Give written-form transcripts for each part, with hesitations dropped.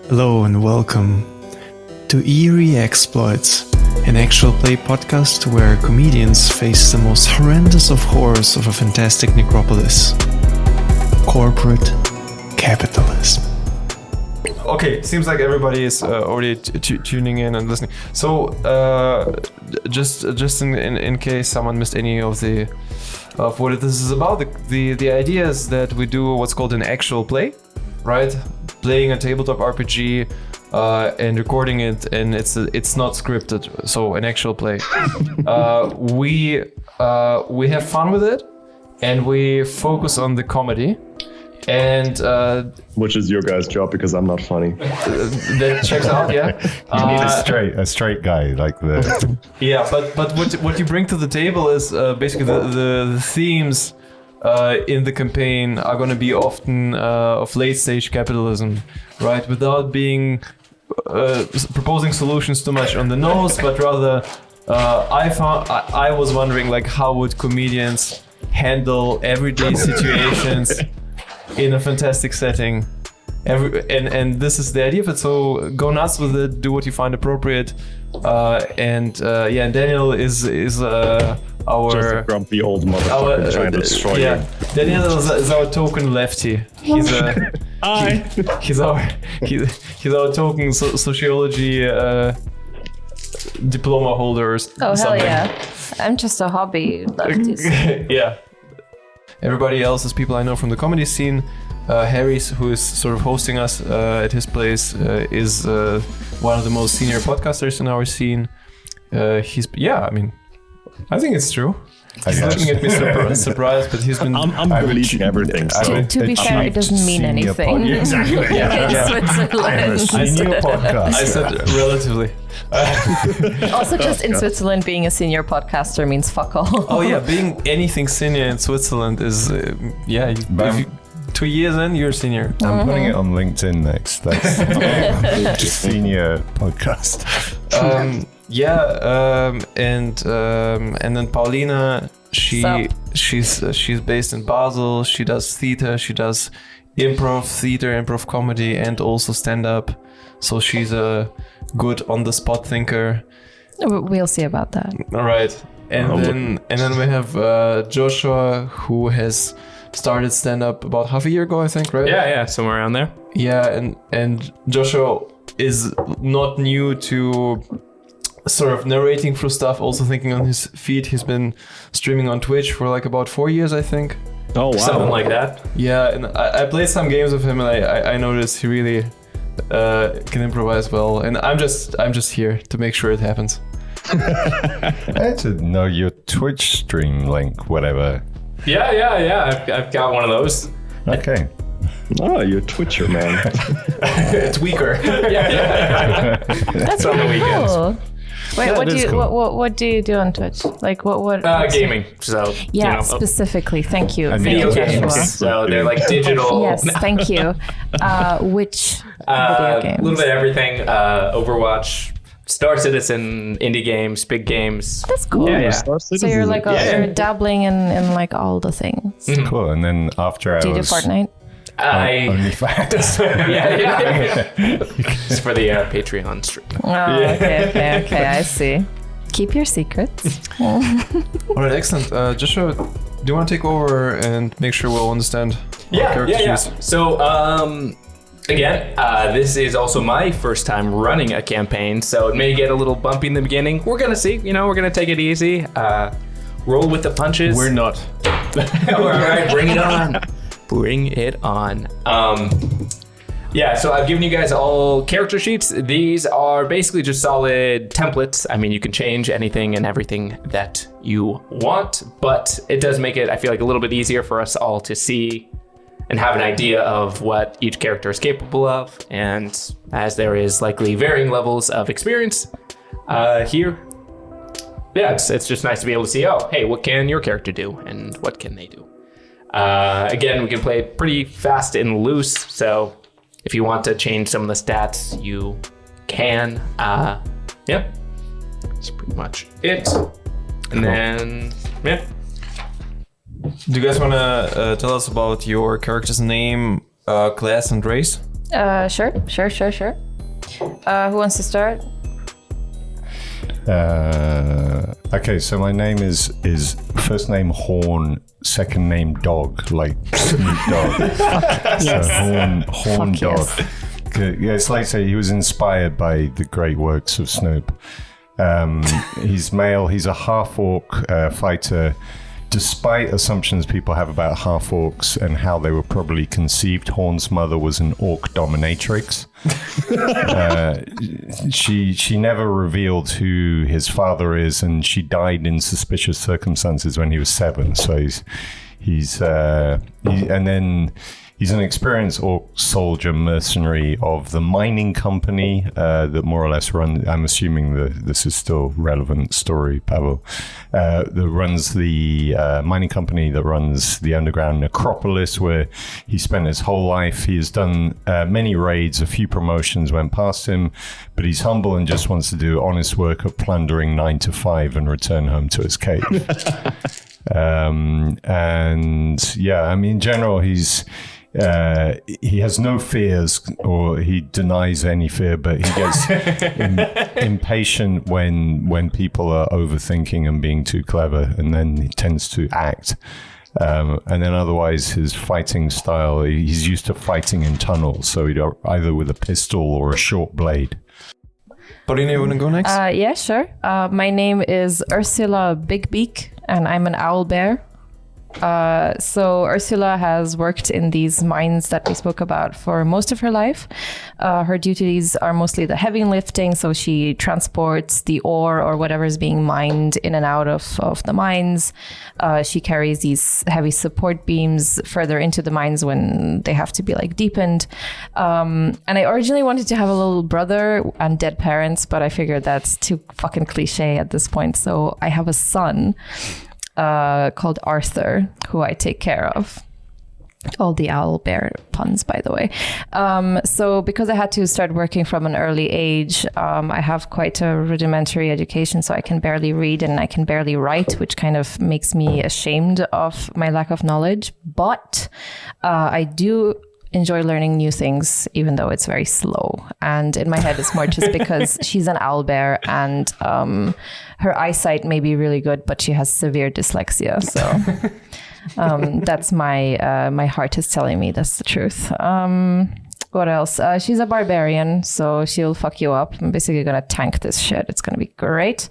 Hello and welcome to Eerie Exploits, an actual play podcast where comedians face the most horrendous of horrors of a fantastic necropolis: corporate capitalism. Okay, seems like everybody is already tuning in and listening. So, just in case someone missed any of what this is about, the idea is that we do what's called an actual play, right? Playing a tabletop RPG and recording it, and it's not scripted, so an actual play. We have fun with it, and we focus on the comedy. And which is your guys' job because I'm not funny. That checks out, yeah. You need a straight guy like the. Yeah, but what you bring to the table is basically the themes in the campaign are going to be often of late stage capitalism, right? Without being proposing solutions too much on the nose, but rather I was wondering, like, how would comedians handle everyday situations in a fantastic setting, and this is the idea of it. So go nuts with it, do what you find appropriate, and Daniel is our just a grumpy old motherfucker trying to destroy you. Daniel is our token lefty. He's he's our token sociology diploma holder or something. Hell yeah! I'm just a hobby lefty. Yeah. Everybody else is people I know from the comedy scene. Harry's, who is sort of hosting us at his place, is one of the most senior podcasters in our scene. I think it's true. He's looking at me surprised, but he's been... I'm believing everything. So. To be fair, it doesn't mean anything. Exactly. Yeah. Switzerland. Senior podcast. I said relatively. Also, just in Switzerland, being a senior podcaster means fuck all. Oh yeah, being anything senior in Switzerland is, if you 2 years in, you're a senior. I'm putting it on LinkedIn next. That's senior podcast. And then Paulina, she's based in Basel. She does theater. She does improv comedy, and also stand up. So she's a good on the spot thinker. We'll see about that. All right, and then we have Joshua, who has started stand up about half a year ago, I think, right? Yeah, somewhere around there. Yeah, and Joshua is not new to sort of narrating through stuff, also thinking on his feet. He's been streaming on Twitch for like about 4 years, I think. Oh wow, something like that. Yeah, and I played some games with him, and I noticed he really can improvise well. And I'm just here to make sure it happens. I had to know your Twitch stream link, whatever. Yeah. I've got one of those. Okay. Oh, you're a Twitcher, man. Tweaker. Yeah. That's on the weekends. Cool. Wait, what do you do on Twitch? Like what? Gaming. So specifically. Thank you. Video games. Joshua. So they're like digital. Yes, thank you. Which video games? A little bit of everything. Overwatch, Star Citizen, indie games, big games. That's cool. Yeah. So you're like you're dabbling in like all the things. Mm-hmm. Cool. And then after hours. Do you do Fortnite? OnlyFans. Yeah. It's for the Patreon stream. Oh, okay. I see. Keep your secrets. All right, excellent. Joshua, do you want to take over and make sure we'll understand our characters? So, again, this is also my first time running a campaign, so it may get a little bumpy in the beginning. We're gonna see. We're gonna take it easy. Roll with the punches. We're not. All right, bring it on. Bring it on. So I've given you guys all character sheets. These are basically just solid templates. I mean, you can change anything and everything that you want, but it does make it, I feel like, a little bit easier for us all to see and have an idea of what each character is capable of. And as there is likely varying levels of experience here, it's just nice to be able to see, what can your character do and what can they do? Again, we can play it pretty fast and loose, so if you want to change some of the stats, you can. That's pretty much it. And then, Do you guys want to tell us about your character's name, class, and race? Sure. Who wants to start? Okay, so my name is first name Horn, second name Dog, like Snoop Dogg. Yes. So Horn Fuck Dog. yes. Yeah, it's like say he was inspired by the great works of Snoop. He's male. He's a half-orc fighter. Despite assumptions people have about half-orcs and how they were probably conceived, Horn's mother was an orc dominatrix. She never revealed who his father is, and she died in suspicious circumstances when he was 7. So he's an experienced orc soldier mercenary of the mining company that more or less runs. I'm assuming that this is still relevant story, Pavel. That runs the mining company that runs the underground Necropolis, where he spent his whole life. He has done many raids, a few promotions went past him, but he's humble and just wants to do honest work of plundering 9 to 5 and return home to his cave. And yeah, I mean, in general, he has no fears, or he denies any fear, but he gets impatient when people are overthinking and being too clever, and then he tends to act. And then otherwise, his fighting style, he's used to fighting in tunnels, so he'd either with a pistol or a short blade. Paulina, you want to go next? Yeah, sure. My name is Ursula Bigbeak, and I'm an owl bear. So Ursula has worked in these mines that we spoke about for most of her life. Her duties are mostly the heavy lifting, so she transports the ore or whatever is being mined in and out of the mines. She carries these heavy support beams further into the mines when they have to be like deepened. And I originally wanted to have a little brother and dead parents, but I figured that's too fucking cliche at this point. So I have a son called Arthur, who I take care of. All the owl bear puns, by the way. So because I had to start working from an early age, I have quite a rudimentary education, so I can barely read and I can barely write, which kind of makes me ashamed of my lack of knowledge. But I do enjoy learning new things, even though it's very slow. And in my head, it's more just because she's an owl bear and her eyesight may be really good, but she has severe dyslexia. So that's my heart is telling me that's the truth. What else? She's a barbarian, so she'll fuck you up. I'm basically going to tank this shit. It's going to be great.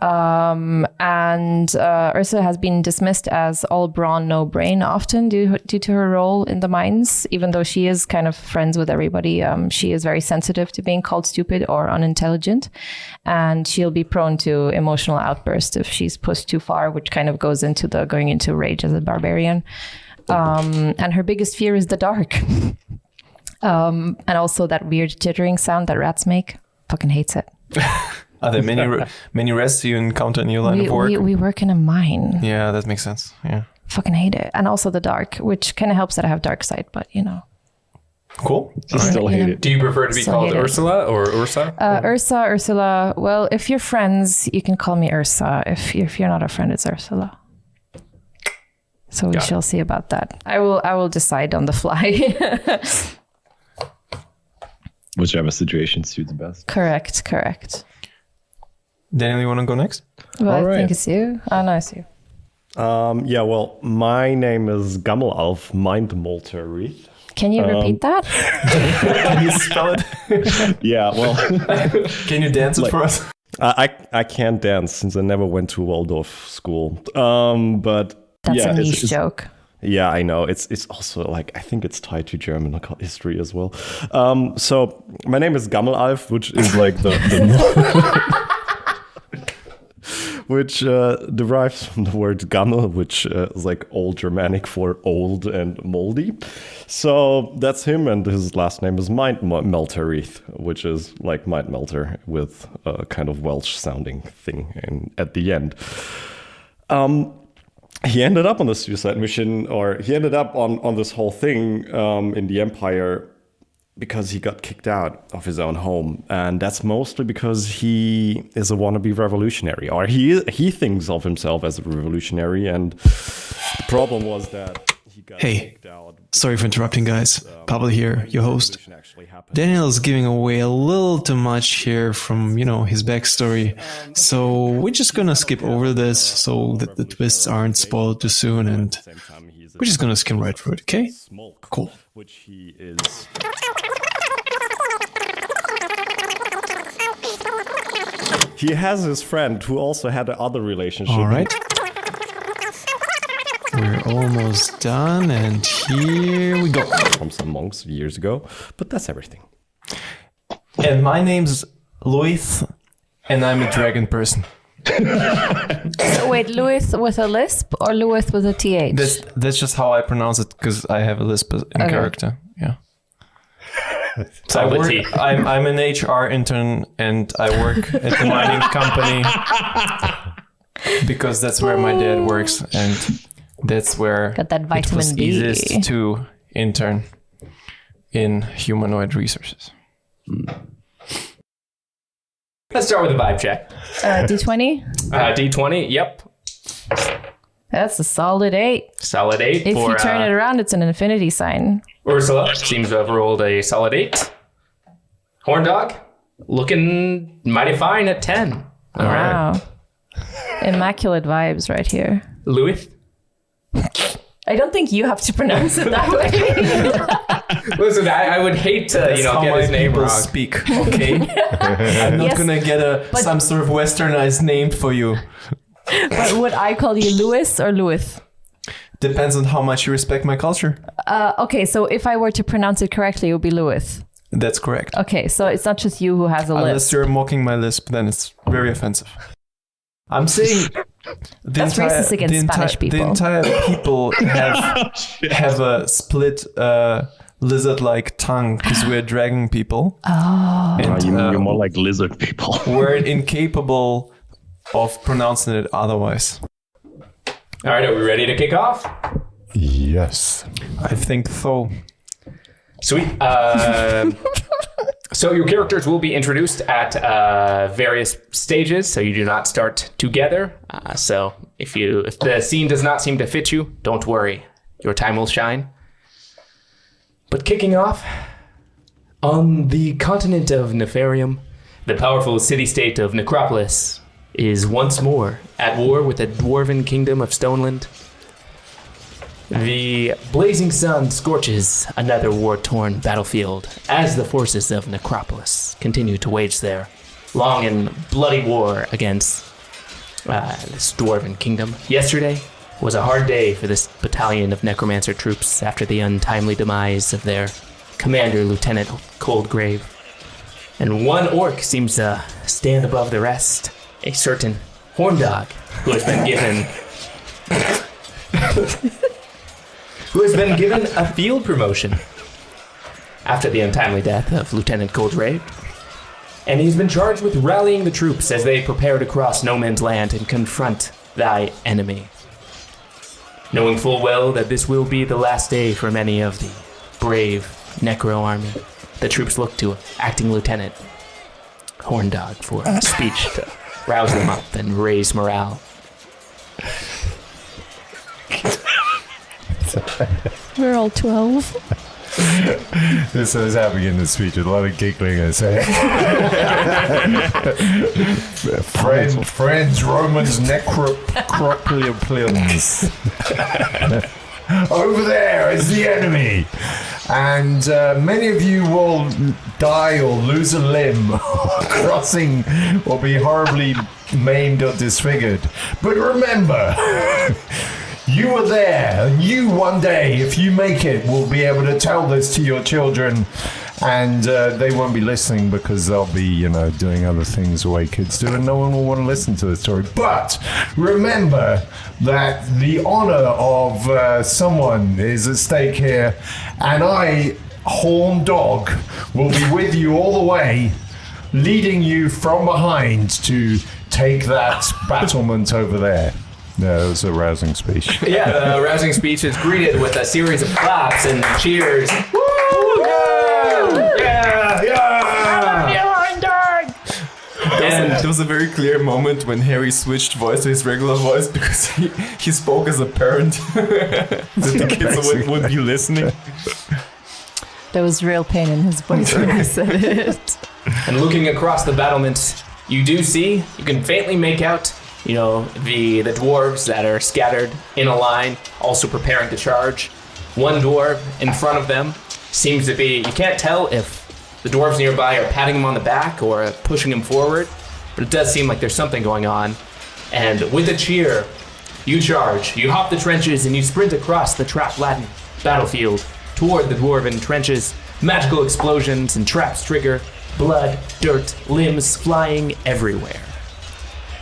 And Ursula has been dismissed as all brawn, no brain often due to her role in the mines. Even though she is kind of friends with everybody, she is very sensitive to being called stupid or unintelligent. And she'll be prone to emotional outbursts if she's pushed too far, which kind of goes into the going into rage as a barbarian. And her biggest fear is the dark. And also that weird jittering sound that rats make. Fucking hates it. Are there many rests you encounter in your line of work? We work in a mine. Yeah, that makes sense. Yeah. Fucking hate it. And also the dark, which kind of helps that I have dark sight, but you know. Cool. Still hate it. Do you prefer to be Still called hate it. Ursula or Ursa? Ursula. Well, if you're friends, you can call me Ursa. If you're not a friend, it's Ursula. So we shall see about that. I will decide on the fly. Whichever situation suits best. Correct. Daniel, you want to go next? Well, All I right. think it's you. Oh, no, it's you. Yeah, well, my name is Gammelalf Mindmolterreith. Can you repeat that? Can you spell it? Yeah, well, Can you dance it for us? I can't dance since I never went to Waldorf school. But That's yeah, a niche it's- joke. yeah, I know. It's also like, I think it's tied to German history as well. So my name is Gammelalf, which is like the which derives from the word gammel, which is like Old Germanic for old and moldy. So that's him, and his last name is Mindmelterith, which is like Mind Melter with a kind of Welsh sounding thing at the end. He ended up on the suicide mission, or he ended up on this whole thing in the Empire because he got kicked out of his own home. And that's mostly because he is a wannabe revolutionary, or he thinks of himself as a revolutionary. And the problem was that Hey, sorry for interrupting, guys. Pavel here, your host. Daniel is giving away a little too much here from, his backstory. So we're just gonna skip over this so that the twists aren't spoiled too soon, and we're just gonna skim right through it, okay? Cool. He has his friend who also had another relationship. All right. We're almost done, and here we go. From some monks years ago, but that's everything. And my name's Louis, and I'm a dragon person. So wait, Louis with a lisp or Louis with a TH? That's just how I pronounce it because I have a lisp in character. Yeah. So I'm an HR intern and I work at the mining company because that's where my dad works and that's where got that it vitamin was D. easiest to intern in humanoid resources. Let's start with a vibe check. D20? D20, yep. That's a solid 8. Solid 8. If you turn it around, it's an infinity sign. Ursula seems to have rolled a solid 8. Horn Dog, looking mighty fine at 10. All wow. right. Immaculate vibes right here. Louis? I don't think you have to pronounce it that way. Listen, I would hate to, That's how get his my name people wrong. speak, okay? I'm not gonna get some sort of westernized name for you. But would I call you Louis or Louis? Depends on how much you respect my culture. Okay, so if I were to pronounce it correctly, it would be Louis. That's correct. Okay, so it's not just you who has a Unless lisp. you're mocking my lisp, then it's very offensive. I'm saying That's racist against Spanish people. The entire people have a split lizard-like tongue because we're dragon people. Oh. And, You're more like lizard people. we're incapable of pronouncing it otherwise. All right, are we ready to kick off? Yes. I think so. Sweet. So your characters will be introduced at various stages, so you do not start together. So if the scene does not seem to fit you, don't worry. Your time will shine. But kicking off, on the continent of Nefarium, the powerful city-state of Necropolis is once more at war with the dwarven kingdom of Stoneland. The blazing sun scorches another war-torn battlefield as the forces of Necropolis continue to wage their long and bloody war against this dwarven kingdom. Yesterday was a hard day for this battalion of necromancer troops after the untimely demise of their commander, Lieutenant Coldgrave. And one orc seems to stand above the rest, a certain Horn Dog, who has been given a field promotion after the untimely death of Lieutenant Coldgrave. And he's been charged with rallying the troops as they prepare to cross no man's land and confront thy enemy. Knowing full well that this will be the last day for many of the brave Necro army, the troops look to acting Lieutenant Horn Dog for a speech to rouse them up and raise morale. We're all 12. This is happening in the speech with a lot of giggling. I say, friends, Romans, necropolians. Over there is the enemy, and many of you will die or lose a limb, crossing, or be horribly maimed or disfigured. But remember. You were there, and you one day, if you make it, will be able to tell this to your children, and they won't be listening because they'll be, doing other things the way kids do, and no one will want to listen to the story. But remember that the honor of someone is at stake here, and I, Horn Dog, will be with you all the way, leading you from behind to take that battlement over there. Yeah, that was a rousing speech. Yeah, the rousing speech is greeted with a series of claps and cheers. Woo! Yeah! Yeah! Yeah! And There was a very clear moment when Harry switched voice to his regular voice because he spoke as a parent. That the kids would be listening. There was real pain in his voice when he said it. And looking across the battlements, you can faintly make out, the dwarves that are scattered in a line, also preparing to charge. One dwarf in front of them seems to be, you can't tell if the dwarves nearby are patting him on the back or pushing him forward, but it does seem like there's something going on. And with a cheer, you charge, you hop the trenches, and you sprint across the trapped Latin battlefield toward the dwarven trenches. Magical explosions and traps trigger, blood, dirt, limbs flying everywhere.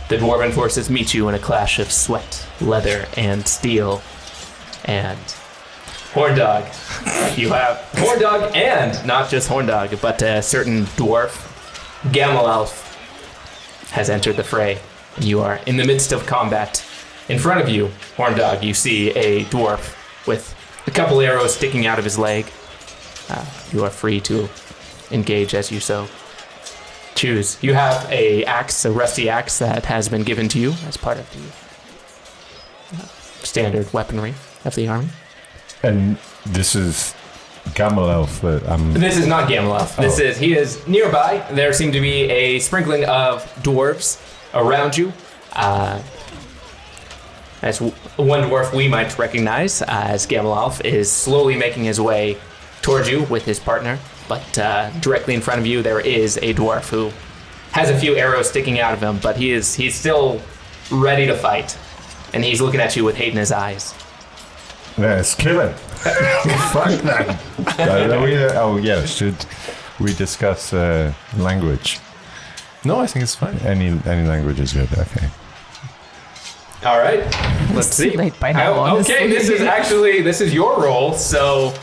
The dwarven forces meet you in a clash of sweat, leather, and steel. And Horndog. You have Horndog, and not just Horndog, but a certain dwarf, Gamelelf, has entered the fray. You are in the midst of combat. In front of you, Horndog, you see a dwarf with a couple arrows sticking out of his leg. You are free to engage as you so choose. You have a rusty axe that has been given to you as part of the standard weaponry of the army. And this is Gamelelf that I'm... This is not Gamelelf. He is nearby. There seem to be a sprinkling of dwarves around you. As one dwarf we might recognize as Gamelelf is slowly making his way towards you with his partner. But directly in front of you, there is a dwarf who has a few arrows sticking out of him, but he's still ready to fight. And he's looking at you with hate in his eyes. Let's kill him. Fuck that. Should we discuss language? No, I think it's fine. Any language is good, okay. All right, let's see. Too late by now, honestly. Okay, this is your roll, so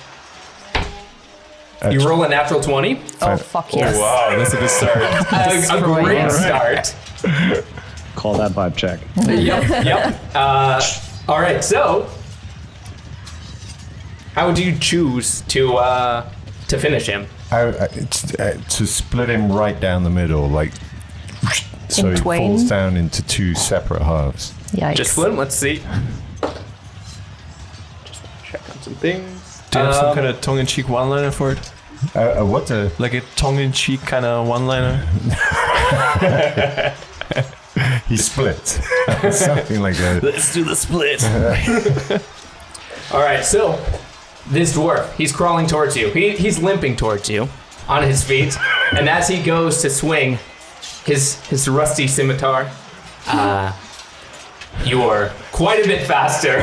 you roll a natural 20. Oh, fuck yes. Oh, wow, that's a good start. A great start. Call that vibe check. Yep. All right, so how would you choose to finish him? To split him right down the middle, like so In he twain? falls down into two separate halves. Yikes. Just split him. Let's see. Just check on some things. Do you have some kind of tongue-in-cheek one-liner for it? What the? Like a tongue-in-cheek kind of one-liner? He split. Something like that. Let's do the split. All right, so this dwarf, he's crawling towards you. He's limping towards you on his feet, and as he goes to swing his rusty scimitar, you're quite a bit faster.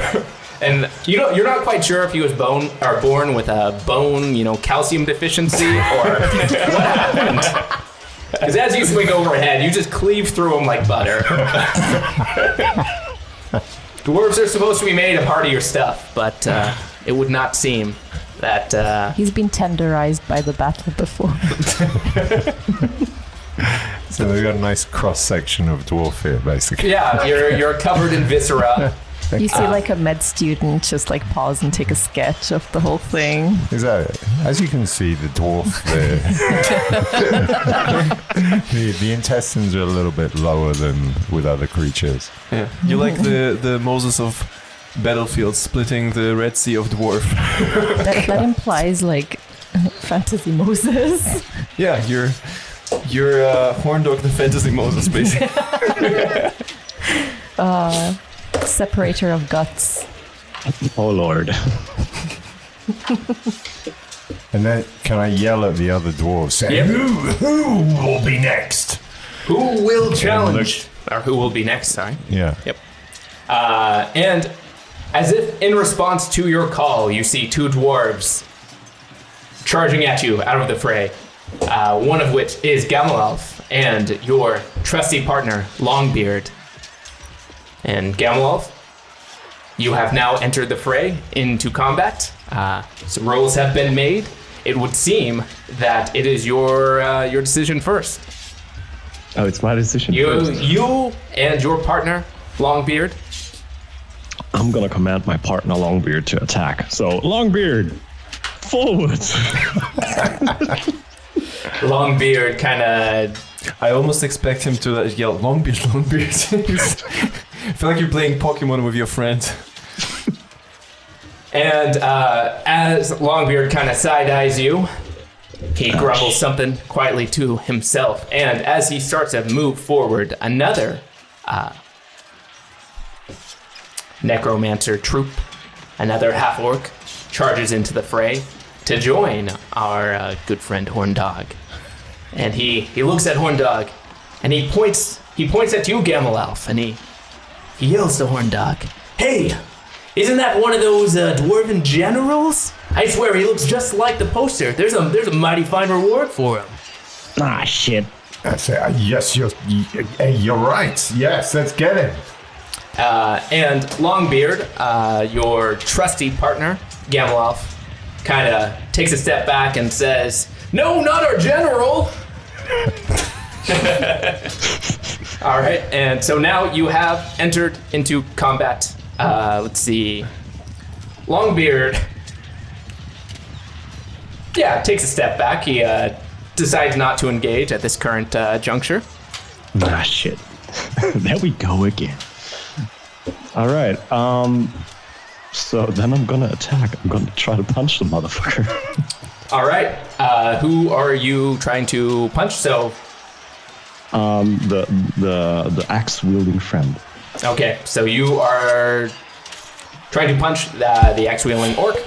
And you're not quite sure if he was born with a bone, calcium deficiency or what happened. Because as you swing overhead, you just cleave through him like butter. Dwarves are supposed to be made a part of your stuff, but it would not seem that... He's been tenderized by the battle before. So we've got a nice cross-section of dwarf here, basically. Yeah, you're covered in viscera. You see like a med student just like pause and take a sketch of the whole thing. Is that it? As you can see, the dwarf, the intestines are a little bit lower than with other creatures. Yeah. You like the Moses of Battlefield splitting the Red Sea of dwarf. That implies like fantasy Moses. Yeah, you're Horndog the fantasy Moses, basically. Separator of guts. Oh Lord. And then can I yell at the other dwarves? Say, Yep. Who will be next? Who will challenge? Or who will be next, sorry. Yeah. Yep. And as if in response to your call, you see two dwarves charging at you out of the fray. One of which is Gamelelf and your trusty partner, Longbeard. And Gamelelf, you have now entered the fray into combat. Some rolls have been made. It would seem that it is your decision first. Oh, it's my decision first. You and your partner, Longbeard. I'm gonna command my partner Longbeard to attack. So Longbeard, forward. Longbeard kind of I almost expect him to yell, Longbeard, Longbeard. I feel like you're playing Pokemon with your friend. And as Longbeard kind of side-eyes you, he grumbles something quietly to himself. And as he starts to move forward, another necromancer troop, another half-orc, charges into the fray to join our good friend Horndog. And he looks at Horndog, and he points at you, Gamalelf, and he yells to Horndog, "Hey, isn't that one of those dwarven generals? I swear he looks just like the poster. There's a mighty fine reward for him." Ah, shit. I say, yes, you're right. Yes, let's get him. And Longbeard, your trusty partner, Gamalelf, kind of takes a step back and says, "No, not our general." All right, and so now you have entered into combat. Let's see. Longbeard, takes a step back. He decides not to engage at this current juncture. Ah, shit. There we go again. All right. So then I'm gonna attack. I'm gonna try to punch the motherfucker. All right. Who are you trying to punch? So, The axe wielding friend. okay. So you are trying to punch the axe-wielding orc.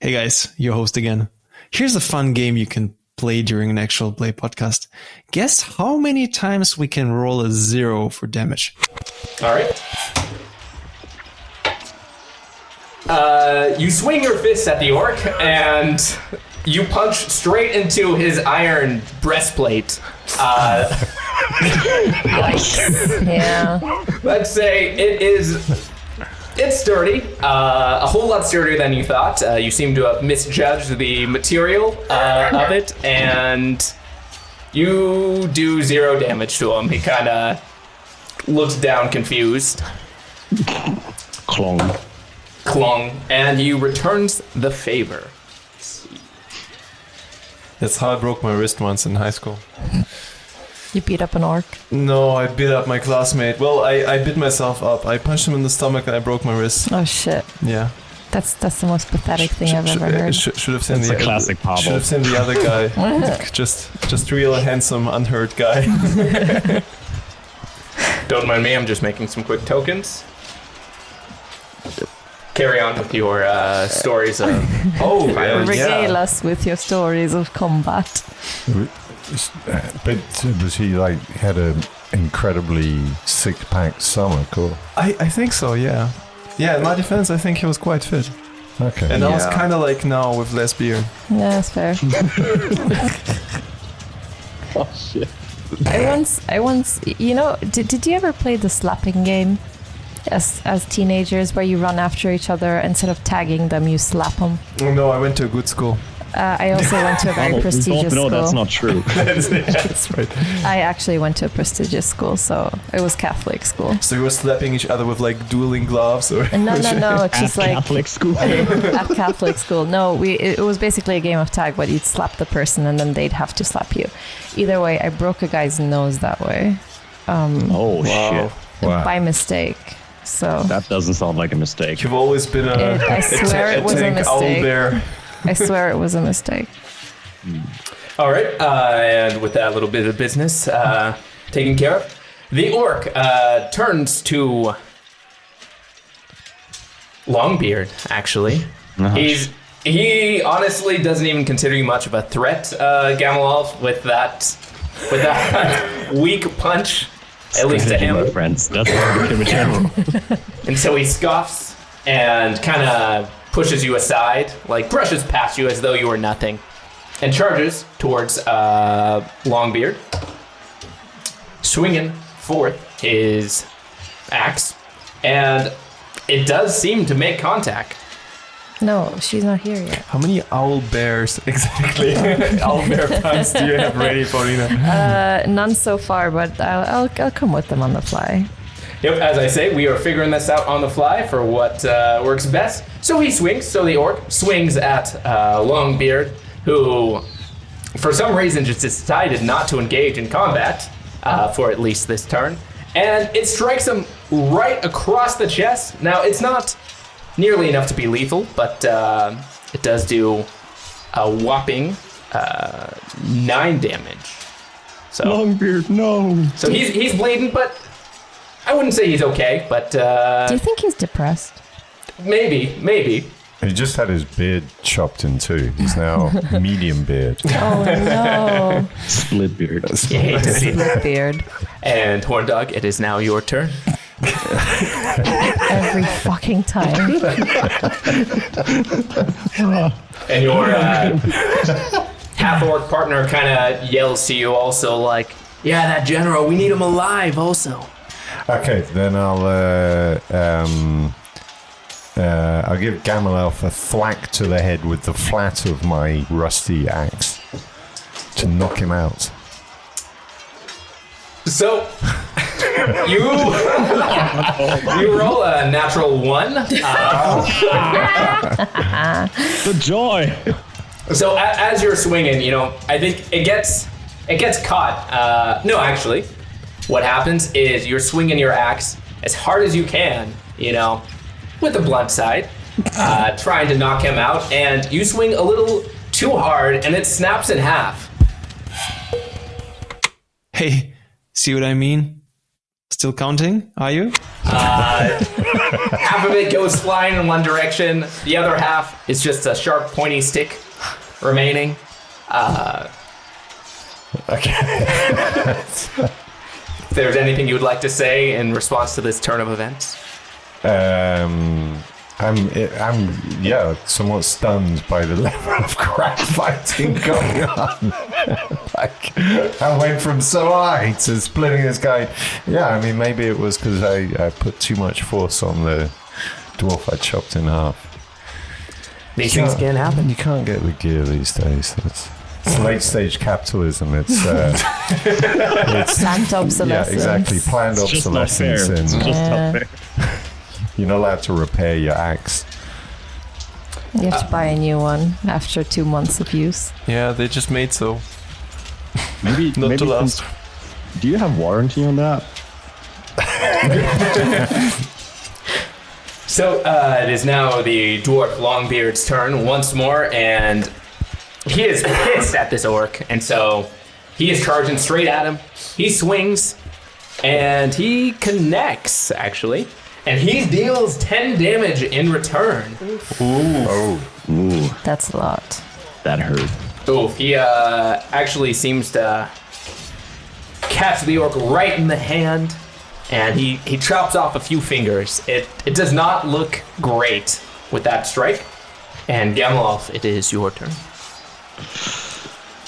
Hey guys, your host again. Here's a fun game you can play during an actual play podcast. Guess how many times we can roll a 0 for damage. All right. You swing your fist at the orc, and you punch straight into his iron breastplate. Yeah. Let's say it's sturdy, a whole lot sturdier than you thought. You seem to have misjudged the material of it, and you do 0 damage to him. He kind of looks down confused. Clong. And he returns the favor. That's how I broke my wrist once in high school. You beat up an orc. No, I beat up my classmate. Well, I beat myself up. I punched him in the stomach and I broke my wrist. Oh shit. Yeah. That's the most pathetic thing I've ever heard. Should have seen It's the a classic Pavel. Should have seen the other guy. just real handsome, unhurt guy. Don't mind me, I'm just making some quick tokens. Carry on with your stories of... Regale us with your stories of combat. But was he had an incredibly six-pack stomach, or? I think so, yeah. Yeah, in my defense, I think he was quite fit. Okay. And I was kind of like now with less beer. Yeah, that's fair. Oh shit. I once, did you ever play the slapping game as teenagers, where you run after each other, instead of tagging them, you slap them? No, I went to a good school. I also went to a very prestigious school. No, that's not true. That's right. I actually went to a prestigious school, so it was Catholic school. So you were slapping each other with like dueling gloves, or? No, just like Catholic school. at Catholic school. No, it was basically a game of tag, but you'd slap the person and then they'd have to slap you. Either way, I broke a guy's nose that way. Oh shit. By mistake. So That doesn't sound like a mistake. You've always been I swear it was a tank mistake. owlbear. I swear it was a mistake. All right, and with that little bit of business taken care of, the orc turns to Longbeard, actually. He honestly doesn't even consider you much of a threat, Gamalov, with that weak punch, at least to him. My friends, that's why I became a general. And so he scoffs and kind of pushes you aside, like brushes past you as though you were nothing, and charges towards Longbeard, swinging forth his axe, and it does seem to make contact. No, she's not here yet. How many owl bears exactly? Owl bear puns do you have ready, Paulina? None so far, but I'll come with them on the fly. Yep, as I say, we are figuring this out on the fly for what works best. So he swings, so the orc swings at Longbeard, who for some reason, just decided not to engage in combat for at least this turn. And it strikes him right across the chest. Now, it's not nearly enough to be lethal, but it does do a whopping 9 damage. So, Longbeard, no. so he's bleeding, but I wouldn't say he's okay, but Do you think he's depressed? maybe. He just had his beard chopped in two. He's now medium beard. Oh no. Split beard. You hate to see that. Split beard. And Horndog, it is now your turn. Every fucking time. And your half-orc partner kind of yells to you also like, yeah, that general, we need him alive also. Okay, then I'll give Gamelelf a thwack to the head with the flat of my rusty axe to knock him out. So, you roll a natural 1. The joy. So as you're swinging, you know, I think it gets caught. No, actually, what happens is you're swinging your axe as hard as you can, you know, with the blunt side, trying to knock him out, and you swing a little too hard, and it snaps in half. Hey, see what I mean? Still counting? Are you? Half of it goes flying in one direction. The other half is just a sharp, pointy stick remaining. Okay. If there's anything you would like to say in response to this turn of events. I'm somewhat stunned by the level of crap fighting going on. Like, I went from so high to splitting this guy. Yeah, I mean, maybe it was because I put too much force on the dwarf I chopped in half. These things can happen. You can't get the gear these days. It's late stage capitalism. It's Planned obsolescence. yeah, exactly. Planned It's just not fair. obsolescence, It's and just not fair. you're not allowed to repair your axe. You have to buy a new one after 2 months of use. Yeah, they just made so. Maybe Not to maybe last. do you have warranty on that? So it is now the dwarf Longbeard's turn once more, and he is pissed at this orc, and so he is charging straight at him. He swings, and he connects, actually, and he deals 10 damage in return. Ooh, That's a lot. that hurt. Ooh, he actually seems to catch the orc right in the hand, and he chops off a few fingers. It does not look great with that strike. And Gamelolf, it is your turn.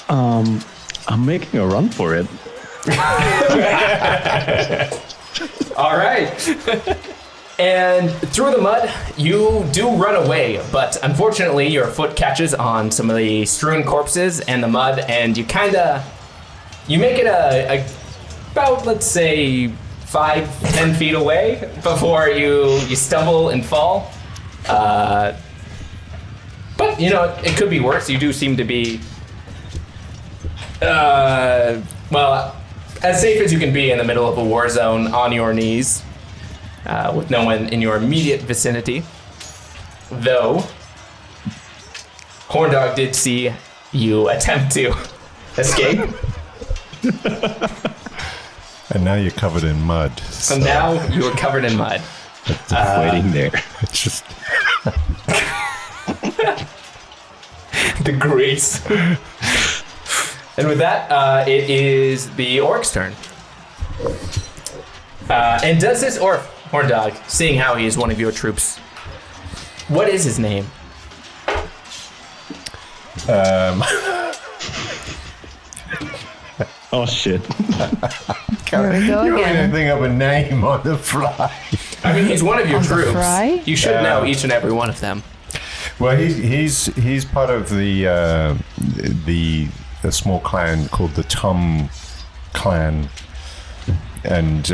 I'm making a run for it. All right. And through the mud, you do run away, but unfortunately your foot catches on some of the strewn corpses and the mud, and you make it about, let's say, 5-10 feet away before you stumble and fall. But, you know, it could be worse. You do seem to be, well, as safe as you can be in the middle of a war zone on your knees, with no one in your immediate vicinity. Though, Horndog did see you attempt to escape. And now you're covered in mud. So now you're covered in mud. Waiting there. It's just The grease. And with that, it is the orc's turn. And does this orc, Horndog, seeing how he is one of your troops, what is his name? Oh shit. Here we go you don't again. even think of a name on the fly. I mean, he's one of your On the troops. fry? You should know each and every one of them. Well, he's part of the small clan called the Tum clan, and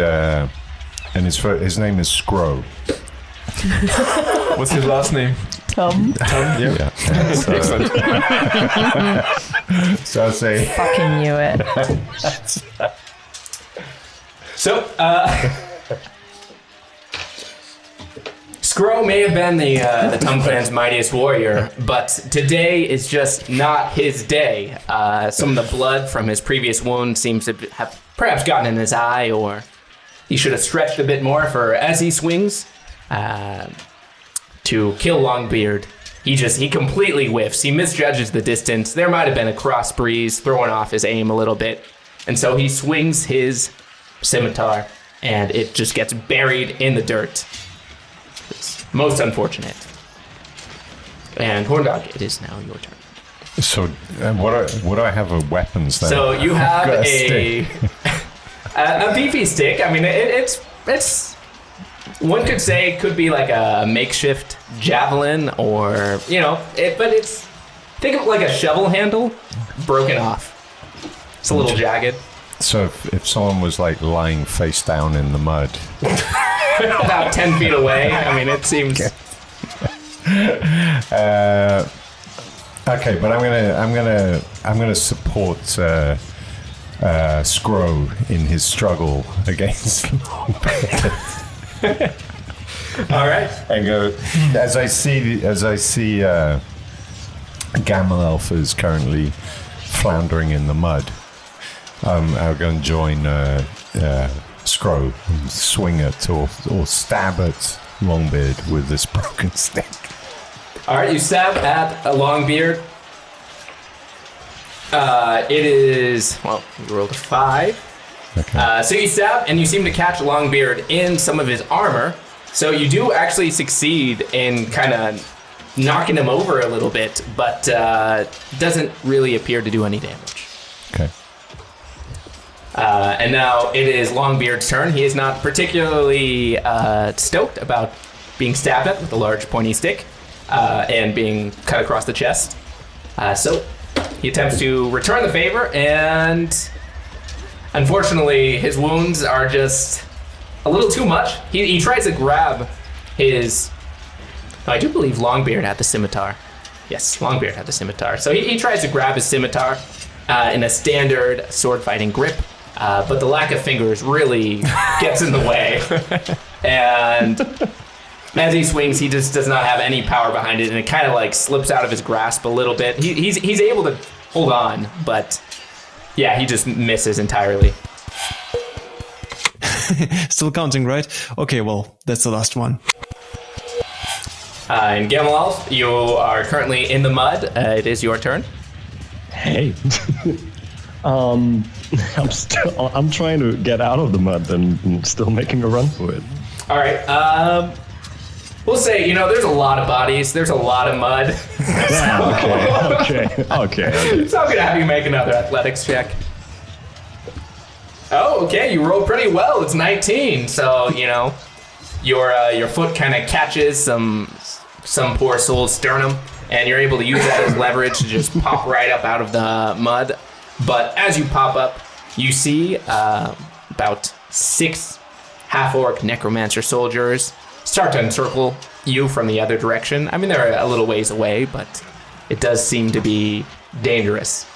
his name is Scro. What's his last name? Tom. Yeah. So, So I say, Fucking knew it. So, Skro may have been the Tum Clan's mightiest warrior, but today is just not his day. Some of the blood from his previous wound seems to have perhaps gotten in his eye, or he should have stretched a bit more, for as he swings to kill Longbeard, he completely whiffs. He misjudges the distance. There might have been a cross breeze throwing off his aim a little bit, and so he swings his scimitar, and it just gets buried in the dirt. It's most unfortunate. And Horndog, it is now your turn. so what do I have of weapons then? So you have Got a beefy stick. I mean, it's one could say it could be like a makeshift javelin, or but it's, think of it like a shovel handle broken off. It's a little jagged. So if someone was like lying face down in the mud, About 10 feet away. I mean, it seems. okay, but I'm gonna support Skro in his struggle against All right. and go as I see Gamelelf is currently floundering in the mud. I'm going to join Skro and swing it or stab at Longbeard with this broken stick. All right, you stab at a Longbeard. It is, well, you rolled a 5. Okay. So you stab, and you seem to catch Longbeard in some of his armor. So you do actually succeed in kind of knocking him over a little bit, but doesn't really appear to do any damage. Okay. And now it is Longbeard's turn. He is not particularly stoked about being stabbed at with a large pointy stick and being cut across the chest. So he attempts to return the favor, and unfortunately his wounds are just a little too much. He tries to grab his... I do believe Longbeard had the scimitar. Yes, Longbeard had the scimitar. So he tries to grab his scimitar in a standard sword fighting grip. But the lack of fingers really gets in the way. And as he swings, he just does not have any power behind it, and it kind of like slips out of his grasp a little bit. He's able to hold on, but yeah, he just misses entirely. Still counting, right? Okay, well, that's the last one. And Gamelelf, you are currently in the mud. It is your turn. Hey. I'm trying to get out of the mud and still making a run for it. All right. We'll say, there's a lot of bodies. There's a lot of mud. Okay. So I'm going to have you make another athletics check. Oh, okay. You rolled pretty well. It's 19. So, your foot kind of catches some poor soul's sternum, and you're able to use that as leverage to just pop right up out of the mud. But as you pop up, you see about 6 half-orc necromancer soldiers start to encircle you from the other direction. I mean, they're a little ways away, but it does seem to be dangerous,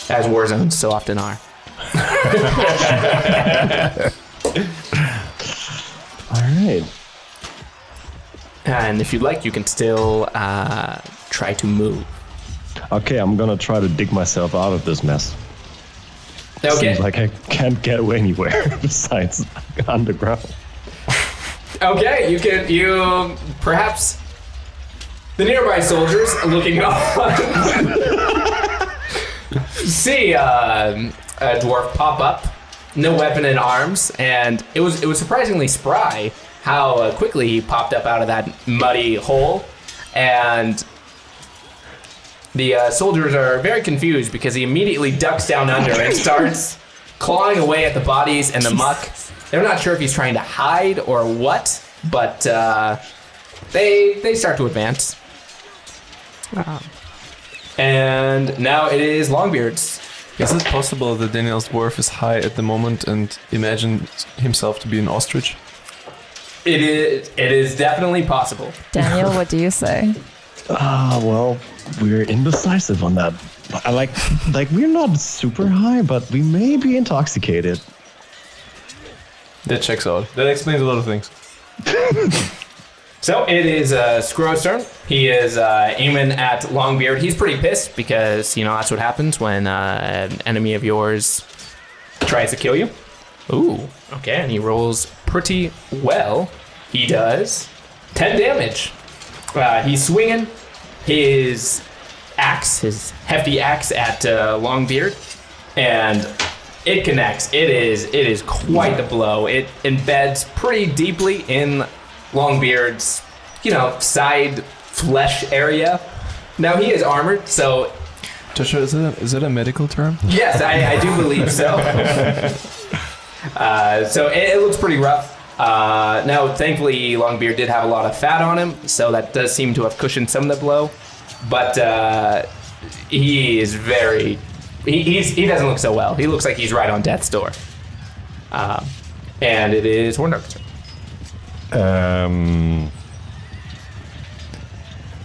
as war zones so often are. All right. And if you'd like, you can still try to move. Okay, I'm gonna try to dig myself out of this mess. Okay. Seems like I can't get anywhere besides underground. Okay, you perhaps the nearby soldiers looking on see a dwarf pop up, no weapon in arms, and it was surprisingly spry how quickly he popped up out of that muddy hole, and the soldiers are very confused because he immediately ducks down under and starts clawing away at the bodies and the muck. They're not sure if he's trying to hide or what, but they start to advance. And now it is Longbeard's. Is it possible that Daniel's dwarf is high at the moment and imagines himself to be an ostrich? It is definitely possible. Daniel, what do you say? Well, we're indecisive on that. I like we're not super high, but we may be intoxicated. That checks out. That explains a lot of things. So it is Scrow's turn. He is aiming at Longbeard. He's pretty pissed because, you know, that's what happens when an enemy of yours tries to kill you. Ooh, okay, and he rolls pretty well. He does 10 damage. He's swinging his axe, his hefty axe at Longbeard, and it connects. It is quite the blow. It embeds pretty deeply in Longbeard's, you know, side flesh area. Now he is armored, so Joshua, is it a medical term? yes, I do believe so. So it looks pretty rough. Now, thankfully, Longbeard did have a lot of fat on him, so that does seem to have cushioned some of the blow. But he is very... He doesn't look so well. He looks like he's right on death's door. And it is Horndark's turn.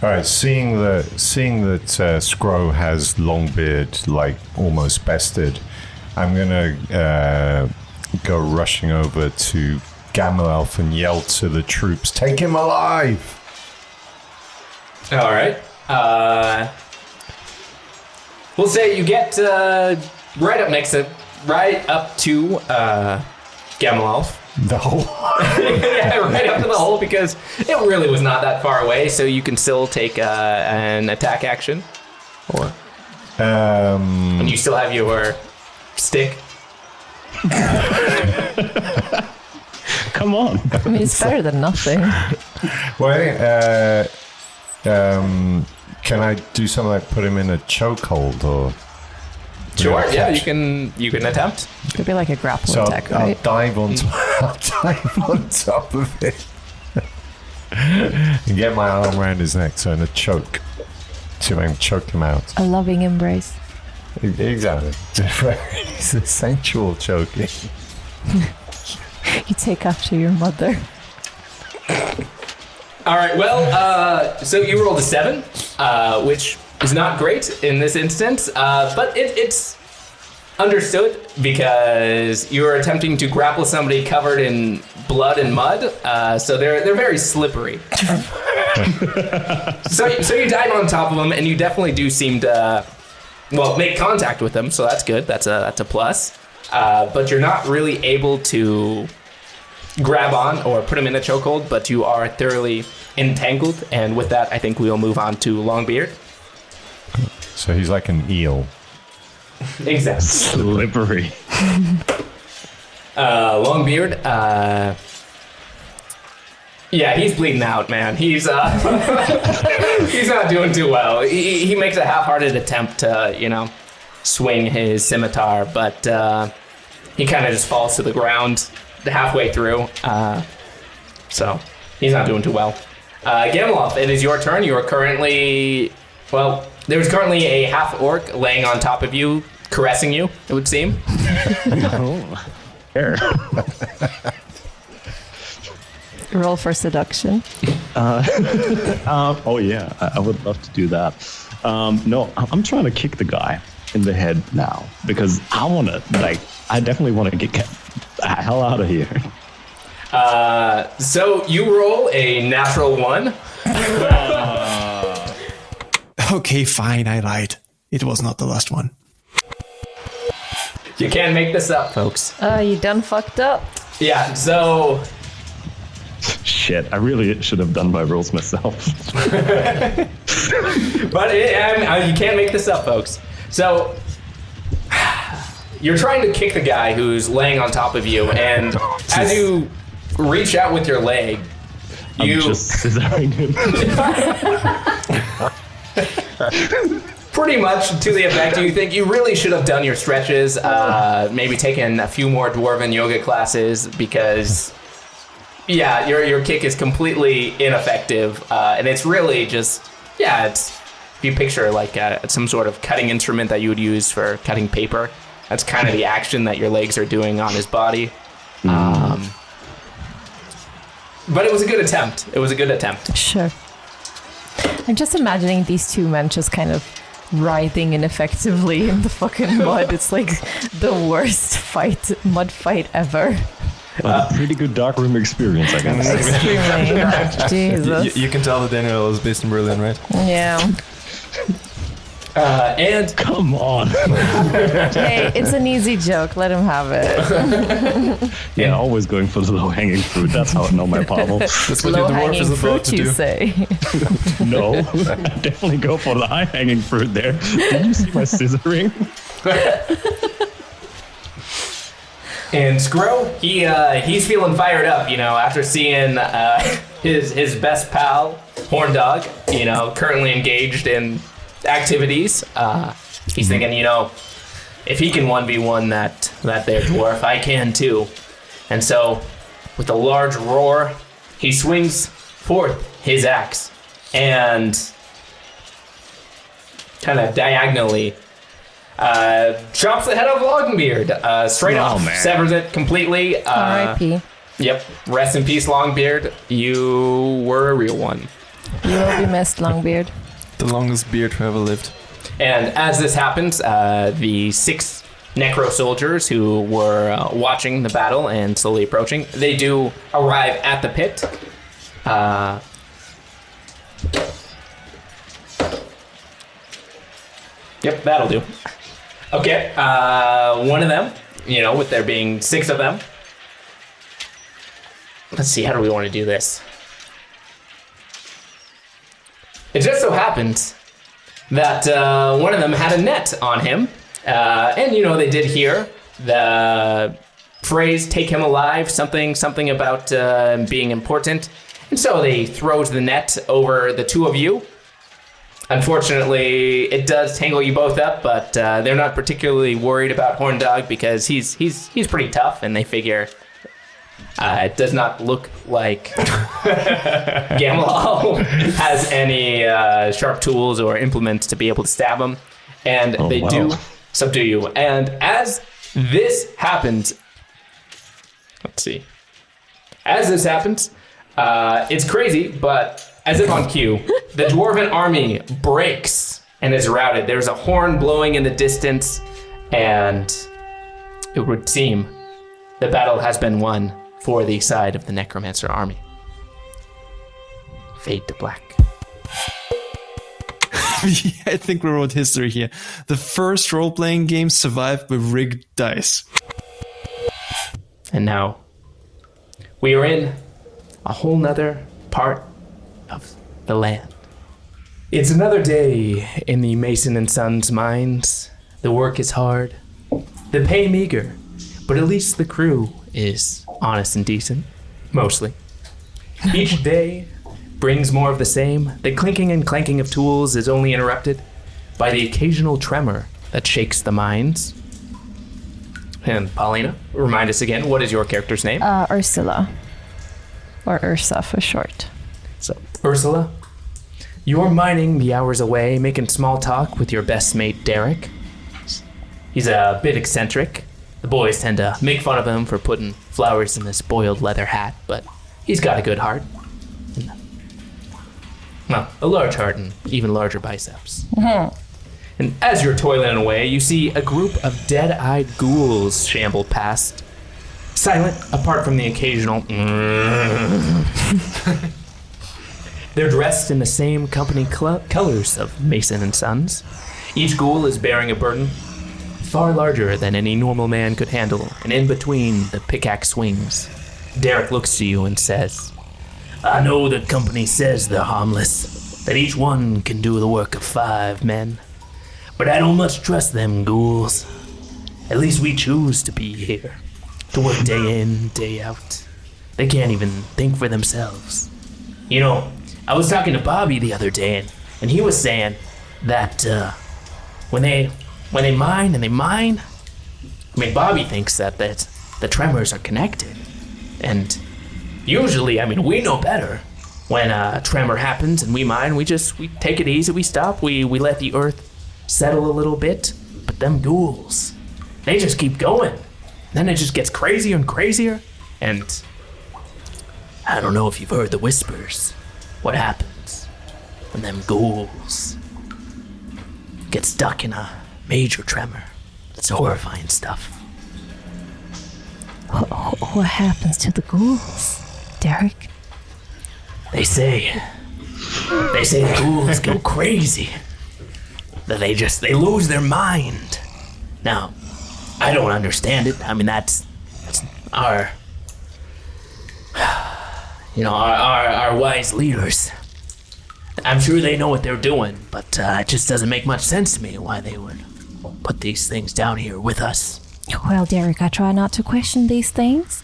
All right, seeing that Scro has Longbeard like almost bested, I'm gonna go rushing over to Gamelelf and yell to the troops, "Take him alive!" All right. We'll say you get right up to Gamelelf. The whole. Yeah, right up to the hole because it really was not that far away, so you can still take an attack action. Or and you still have your stick. Come on. I mean, it's better than nothing. Well, can I do something like put him in a chokehold or? Sure, yeah, you can attempt. Could be like a grapple So attack, I'll right? dive on top of it and get my arm around his neck, so in a choke. See if I can choke him out. A loving embrace. Exactly. It's a sensual choking. You take after your mother. All right, well, so you rolled a 7, which is not great in this instance, but it's understood because you're attempting to grapple somebody covered in blood and mud, so they're very slippery. So you dive on top of them, and you definitely do seem to, make contact with them, so that's good. That's a plus. But you're not really able to grab on or put him in a chokehold, but you are thoroughly entangled, and with that, I think we'll move on to Longbeard. So he's like an eel. Exactly. Slippery. Longbeard, yeah, he's bleeding out, man. He's he's not doing too well. He makes a half-hearted attempt to, swing his scimitar, but he kind of just falls to the ground halfway through. So he's not doing too well. Gamelelf, it is your turn. You are currently, there's currently a half-orc laying on top of you, caressing you, it would seem. Here. Roll for seduction. Oh yeah, I would love to do that. No, I'm trying to kick the guy in the head now because I definitely want to get the hell out of here. So you roll a natural 1. Okay, fine, I lied. It was not the last one. You can't make this up, folks. You done fucked up. Yeah, so... Shit, I really should have done my rolls myself. But you can't make this up, folks. So, you're trying to kick the guy who's laying on top of you, and as you reach out with your leg, you... I'm just scissoring him. Pretty much to the effect you think you really should have done your stretches, maybe taken a few more dwarven yoga classes, because... Yeah, your kick is completely ineffective, and it's really just, it's, if you picture like some sort of cutting instrument that you would use for cutting paper, that's kind of the action that your legs are doing on his body. But it was a good attempt. Sure. I'm just imagining these two men just kind of writhing ineffectively in the fucking mud. It's like the worst mud fight ever. Pretty good darkroom experience, I guess. Extremely. Jesus. You can tell that Daniel is based in Berlin, right? Yeah. And Come on. Hey, it's an easy joke. Let him have it. Yeah, always going for the low-hanging fruit. That's how I know my Pavel. That's what your dwarf is Low-hanging about fruit, to you do. say? No, I definitely go for the high-hanging fruit there. Did you see my scissoring? And Scro, he's feeling fired up, after seeing his best pal, Horn Dog, currently engaged in activities. He's thinking, if he can 1v1 that there dwarf, I can too. And so, with a large roar, he swings forth his axe and kind of diagonally chops the head of Longbeard straight off, man. severs it completely. R.I.P. Yep. Rest in peace, Longbeard. You were a real one. You will be missed, Longbeard. The longest beard who ever lived. And as this happens, the 6 necro soldiers who were watching the battle and slowly approaching, they do arrive at the pit. Yep, that'll do. Okay, one of them, with there being 6 of them. Let's see, how do we want to do this? It just so happens that one of them had a net on him. And, they did hear the phrase, take him alive, something about being important. And so they throw the net over the 2 of you. Unfortunately, it does tangle you both up, but they're not particularly worried about Horn Dog because he's pretty tough, and they figure it does not look like Gamalal has any sharp tools or implements to be able to stab him, and they do subdue you. And as this happens, let's see. As this happens, it's crazy, but as if on cue, the dwarven army breaks and is routed. There's a horn blowing in the distance, and it would seem the battle has been won for the side of the necromancer army. Fade to black. I think we wrote history here. The first role-playing game survived with rigged dice. And now we are in a whole nother part of the land. It's another day in the Mason and Sons mines. The work is hard, the pay meager, but at least the crew is honest and decent, mostly. Each day brings more of the same. The clinking and clanking of tools is only interrupted by the occasional tremor that shakes the mines. And Paulina, remind us again, what is your character's name? Ursula. Or Ursa for short. So, Ursula, you're mining the hours away, making small talk with your best mate, Derek. He's a bit eccentric. The boys tend to make fun of him for putting flowers in this boiled leather hat, but he's got a good heart. Well, a large heart and even larger biceps. Mm-hmm. And as you're toiling away, you see a group of dead-eyed ghouls shamble past, silent apart from the occasional They're dressed in the same company colors of Mason and Sons. Each ghoul is bearing a burden far larger than any normal man could handle, and in between the pickaxe swings, Derek looks to you and says, I know the company says they're harmless, that each one can do the work of 5 men, but I don't much trust them ghouls. At least we choose to be here, to work day in, day out. They can't even think for themselves. You know, I was talking to Bobby the other day, and he was saying that when they mine and they mine, I mean, Bobby thinks that the tremors are connected. And usually, I mean, we know better. When a tremor happens and we mine, we take it easy, we stop, we let the earth settle a little bit. But them ghouls, they just keep going. Then it just gets crazier and crazier. And I don't know if you've heard the whispers. What happens when them ghouls get stuck in a major tremor. It's horrifying stuff. What happens to the ghouls, Derek? They say the ghouls go crazy. That they lose their mind. Now, I don't understand it. I mean, that's our wise leaders. I'm sure they know what they're doing, but it just doesn't make much sense to me why they would put these things down here with us. Well, Derek, I try not to question these things.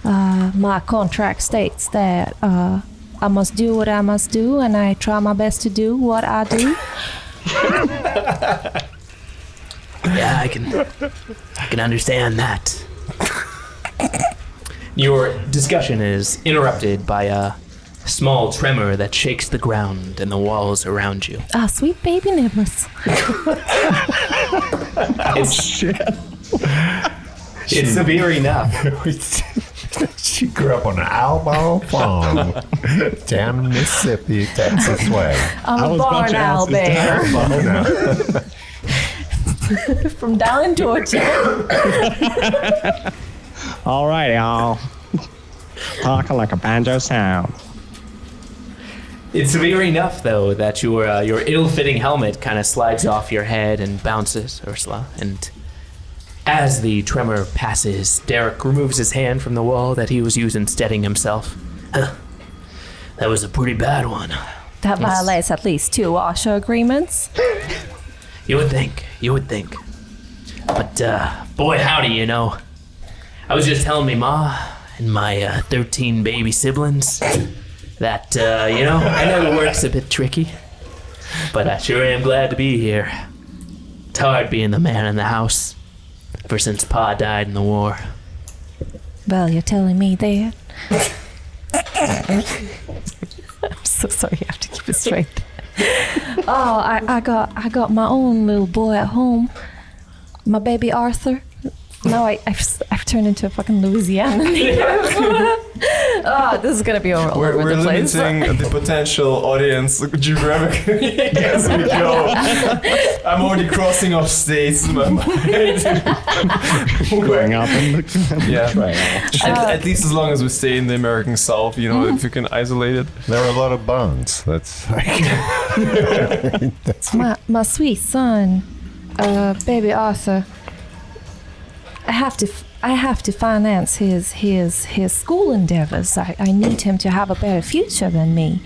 My contract states that I must do what I must do, and I try my best to do what I do. Yeah, I can understand that. Your discussion is interrupted by a small tremor that shakes the ground and the walls around you. Ah, sweet baby nibblers. It's severe enough. She grew up on an owl farm down in Mississippi, Texas way. I'm a barn owl bear from down in Georgia. All right, y'all. Talking like a banjo sound. It's severe enough, though, that your ill-fitting helmet kind of slides off your head and bounces, Ursula. And as the tremor passes, Derek removes his hand from the wall that he was using steadying himself. That was a pretty bad one. That violates at least 2 OSHA agreements. You would think. But, boy howdy, I was just telling me ma and my 13 baby siblings that, I know the work's a bit tricky, but I sure am glad to be here. It's hard being the man in the house ever since Pa died in the war. Well, you're telling me that. I'm so sorry, you have to keep it straight. Oh, I got my own little boy at home. My baby Arthur. Now I've turned into a fucking Louisiana native. Oh, this is gonna be all over We're the place. limiting the potential audience geographically as we go. I'm already crossing off states in my mind. Going up in the Yeah. trail. At least as long as we stay in the American South, if you can isolate it. There are a lot of bones. That's My sweet son, baby Arthur. I have to finance his school endeavors. I need him to have a better future than me.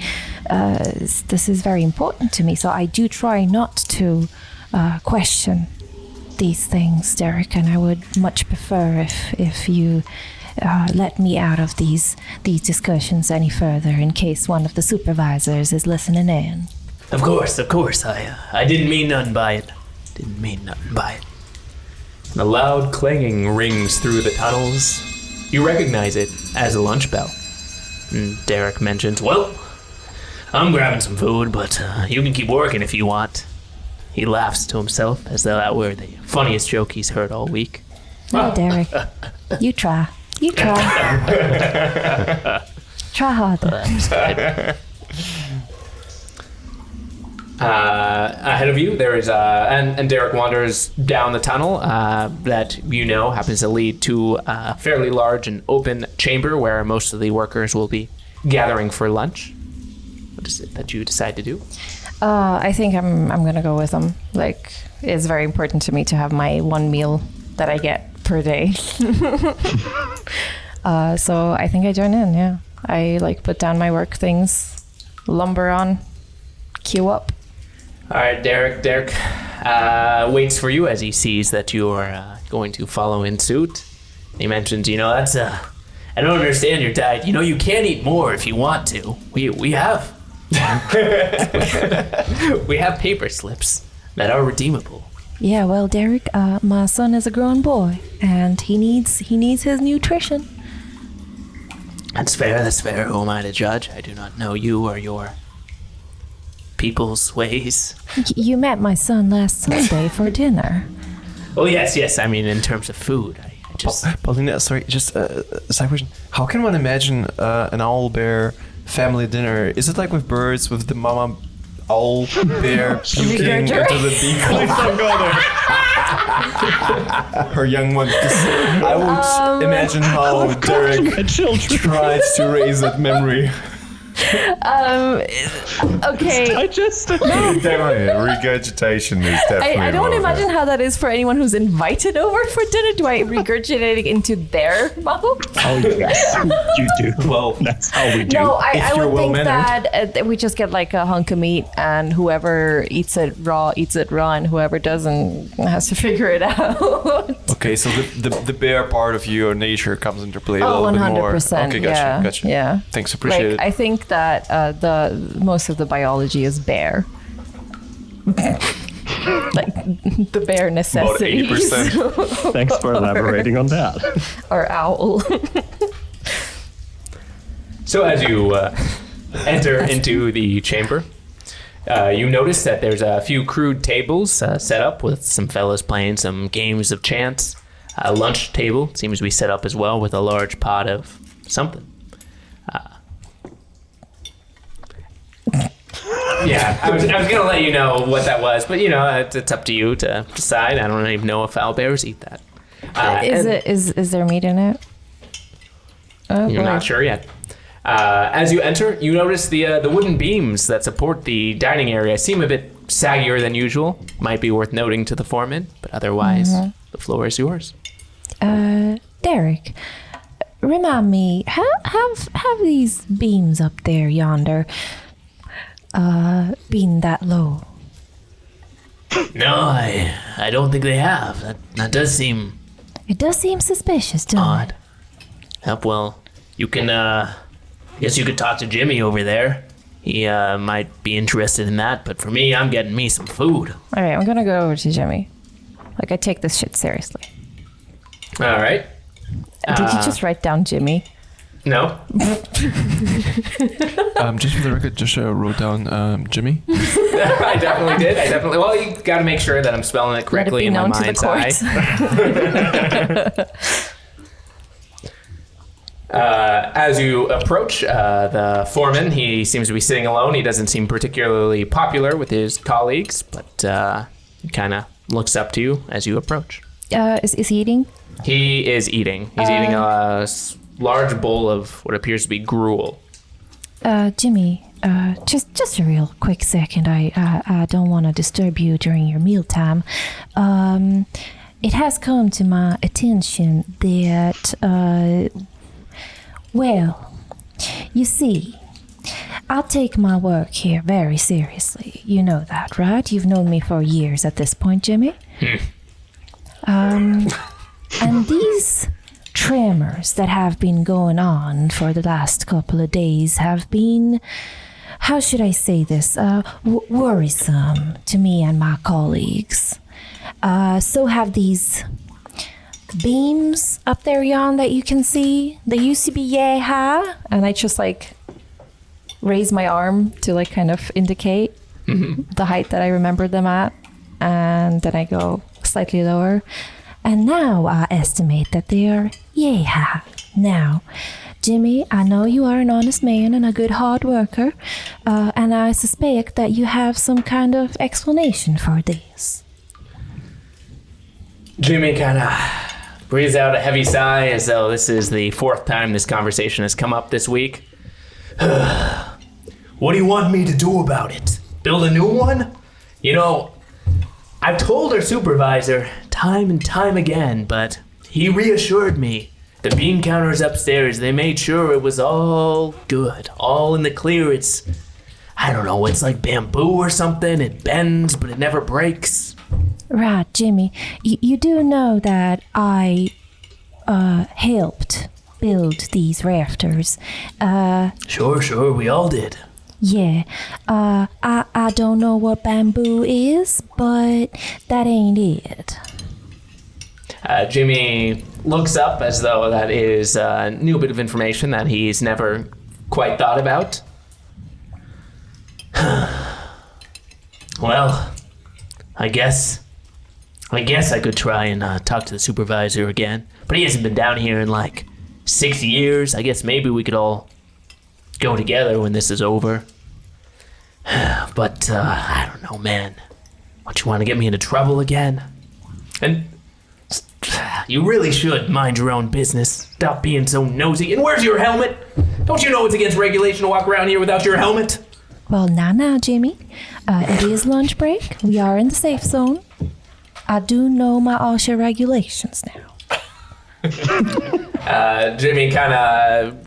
This is very important to me, so I do try not to question these things, Derek, and I would much prefer if you let me out of these discussions any further in case one of the supervisors is listening in. Of course. I didn't mean nothing by it. A loud clanging rings through the tunnels. You recognize it as a lunch bell. And Derek mentions, well, I'm grabbing some food, but you can keep working if you want. He laughs to himself as though that were the funniest joke he's heard all week. No, Derek, you try. Try harder. Ahead of you, there is and Derek wanders down the tunnel that happens to lead to a fairly large and open chamber where most of the workers will be gathering for lunch. What is it that you decide to do? I think I'm gonna go with them. Like, it's very important to me to have my one meal that I get per day. So I think I join in. Yeah, I put down my work things, lumber on, queue up. All right, Derek waits for you as he sees that you are going to follow in suit. He mentions, that's I don't understand your diet. You can't eat more if you want to. We have we have paper slips that are redeemable. Yeah, well, Derek, my son is a grown boy, and he needs his nutrition. That's fair. Who am I to judge? I do not know you or your people's ways. You met my son last Sunday for dinner. Oh, yes. I mean, in terms of food, I just... Paulina, sorry, just a side question. How can one imagine an owl bear family dinner? Is it like with birds, with the mama owl bear puking into the beagle. Please don't go there. Her young one. 'Cause I would imagine how Derek tries to raise that memory. Okay. Definitely, regurgitation is definitely. I don't one of imagine it. how that is for anyone who's invited over for dinner. Do I regurgitate it into their mouth? Oh, yes. You do. Well, That's how we do. No, I you're would think well-mannered. that we just get like a hunk of meat, and whoever eats it raw, and whoever doesn't has to figure it out. okay, so the bear part of your nature comes into play a Oh, little bit more. 100%. Okay, gotcha, Yeah, gotcha. yeah. Thanks, appreciate Like, it. I think that the most of the biology is bear. Like the bare necessities. 80%. Thanks for elaborating on that. Or owl. So as you enter into the chamber, you notice that there's a few crude tables set up with some fellas playing some games of chance. A lunch table seems to be set up as well with a large pot of something. Yeah, I was gonna let you know what that was, but you know it's up to you to decide. I don't even know if owlbears eat that. Is there meat in it? Oh, You're boy. not sure yet. As you enter, you notice the wooden beams that support the dining area seem a bit saggier than usual. Might be worth noting to the foreman, but otherwise, the floor is yours. Derek, remind me, have these beams up there yonder been that low? No, I don't think they have. That does seem It does seem suspicious, doesn't odd. it? Well, you can, guess you could talk to Jimmy over there. He, might be interested in that, but for me, I'm getting me some food. All right, I'm gonna go over to Jimmy. Like, I take this shit seriously. All right. Did you just write down Jimmy? No. Just for the record, just wrote down Jimmy. I definitely did. Well, you got to make sure that I'm spelling it Let it correctly be in my known to the mind's eye. court. As you approach the foreman, he seems to be sitting alone. He doesn't seem particularly popular with his colleagues, but he kind of looks up to you as you approach. Is he eating? He is eating. He's eating a large bowl of what appears to be gruel. Jimmy, just a real quick second. I don't want to disturb you during your mealtime. It has come to my attention that, well, you see, I take my work here very seriously. You know that, right? You've known me for years at this point, Jimmy. And these tremors that have been going on for the last couple of days have been, how should I say this, worrisome to me and my colleagues. So have these beams up there yon that you can see. They used to be yay high, and I just like raise my arm to like kind of indicate the height that I remembered them at, and then I go slightly lower. And now I estimate that they are yay high. Now, Jimmy, I know you are an honest man and a good hard worker, and I suspect that you have some kind of explanation for this. Jimmy kind of breathes out a heavy sigh as though this is the fourth time this conversation has come up this week. What do you want me to do about it? Build a new one? You know, I've told our supervisor time and time again, but he reassured me. The bean counters upstairs, they made sure it was all good, all in the clear. It's, I don't know, it's like bamboo or something. It bends, but it never breaks. Right, Jimmy. You do know that I helped build these rafters. Sure, we all did. Yeah. I don't know what bamboo is, but that ain't it. Jimmy looks up as though that is a new bit of information that he's never quite thought about. Well, I guess I could try and talk to the supervisor again. But he hasn't been down here in like 6 years. I guess maybe we could all go together when this is over. But I don't know, man. Don't you want to get me into trouble again? And you really should mind your own business. Stop being so nosy. And where's your helmet? Don't you know it's against regulation to walk around here without your helmet? Well, now, Jimmy. It is lunch break. We are in the safe zone. I do know my OSHA regulations now. Jimmy kind of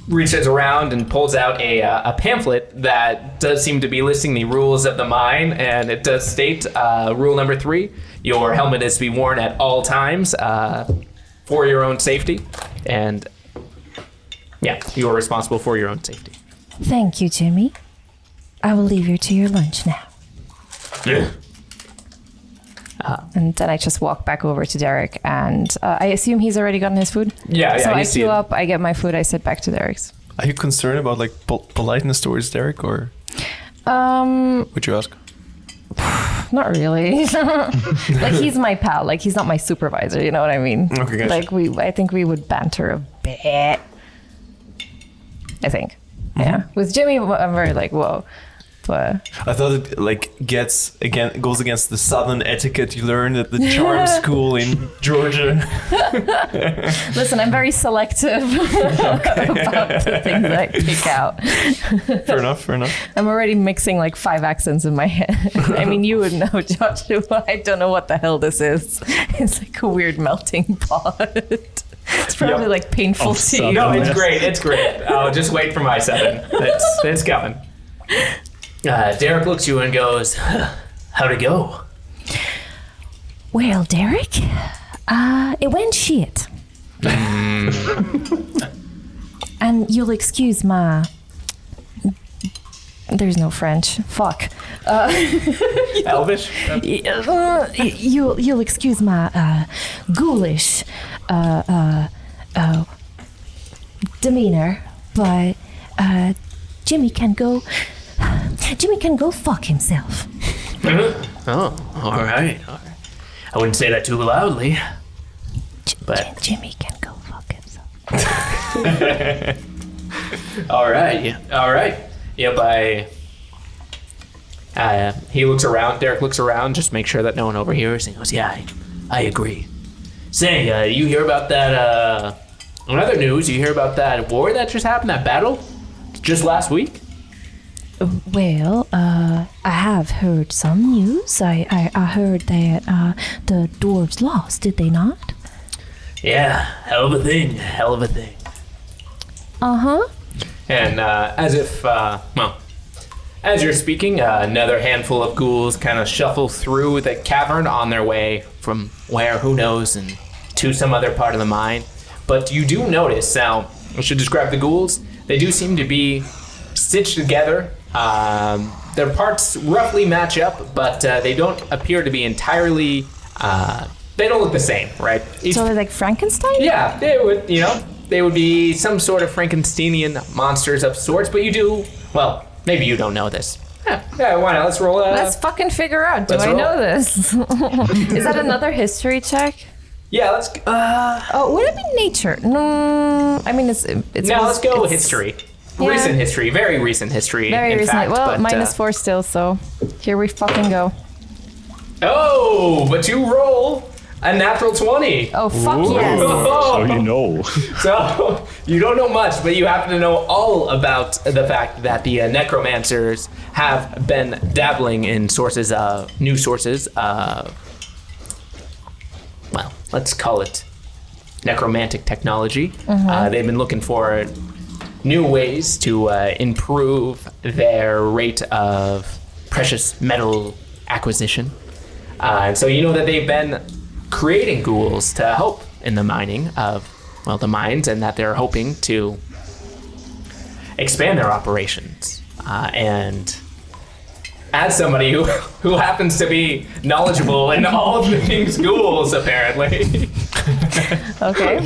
reaches around and pulls out a pamphlet that does seem to be listing the rules of the mine, and it does state rule number 3: your helmet is to be worn at all times for your own safety, and yeah, you are responsible for your own safety. Thank you, Jimmy. I will leave you to your lunch now. And then I just walk back over to Derek, and I assume he's already gotten his food? Yeah, So I he's seen queue it. up, I get my food, I sit back to Derek's. Are you concerned about like politeness towards Derek, or would you ask? Not really. Like, he's my pal. Like, he's not my supervisor, you know what I mean? Okay, gotcha. Like, I think we would banter a bit. I think. Yeah. With Jimmy, I'm very like, whoa. But I thought it like goes against the southern etiquette you learned at the charm school in Georgia. listen, I'm very selective about the things that I pick out. Fair enough. I'm already mixing like 5 accents in my head. I mean, you would know, Joshua. I don't know what the hell this is. It's like a weird melting pot. It's probably like painful to you. No, it's great. It's great. I'll just wait for my 7. It's coming. Derek looks at you and goes, how'd it go? Well, Derek, it went shit. And you'll excuse my... There's no French. Fuck. Elvish? You'll excuse my ghoulish demeanor, but Jimmy can go fuck himself. Oh, all right. I wouldn't say that too loudly. But Jimmy can go fuck himself. All right. Yeah, he looks around. Derek looks around, just make sure that no one overhears. he goes, yeah, I agree. Say, you hear about that, in other news, you hear about that war that just happened, that battle? Just last week? Well, I have heard some news. I heard that the dwarves lost, did they not? Yeah, hell of a thing. Uh-huh. And as you're speaking, another handful of ghouls kind of shuffle through the cavern on their way from where, who knows, and to some other part of the mine. But you do notice, now, I should describe the ghouls. They do seem to be stitched together. Their parts roughly match up, but they don't appear to be entirely... they don't look the same, right? So they're like Frankenstein? Yeah, they would be some sort of Frankensteinian monsters of sorts, but you do... Well, maybe you don't know this. Yeah, why not? Let's roll Let's fucking figure out. Do let's I roll. know this? Is that another history check? Yeah, let's... Oh, would it be nature? No, I mean, it's now let's go with history. Yeah. Recent history, very recent history, Very in recent. fact. Well, but, -4 still, so here we fucking go. Oh, but you roll a natural 20. Oh, fuck yes. So you know. So you don't know much, but you happen to know all about the fact that the necromancers have been dabbling in new sources of, well, let's call it necromantic technology. They've been looking for new ways to improve their rate of precious metal acquisition. And so you know that they've been creating ghouls to help in the mining of, well, the mines, and that they're hoping to expand their operations. And as somebody who happens to be knowledgeable in all things ghouls, apparently, Okay.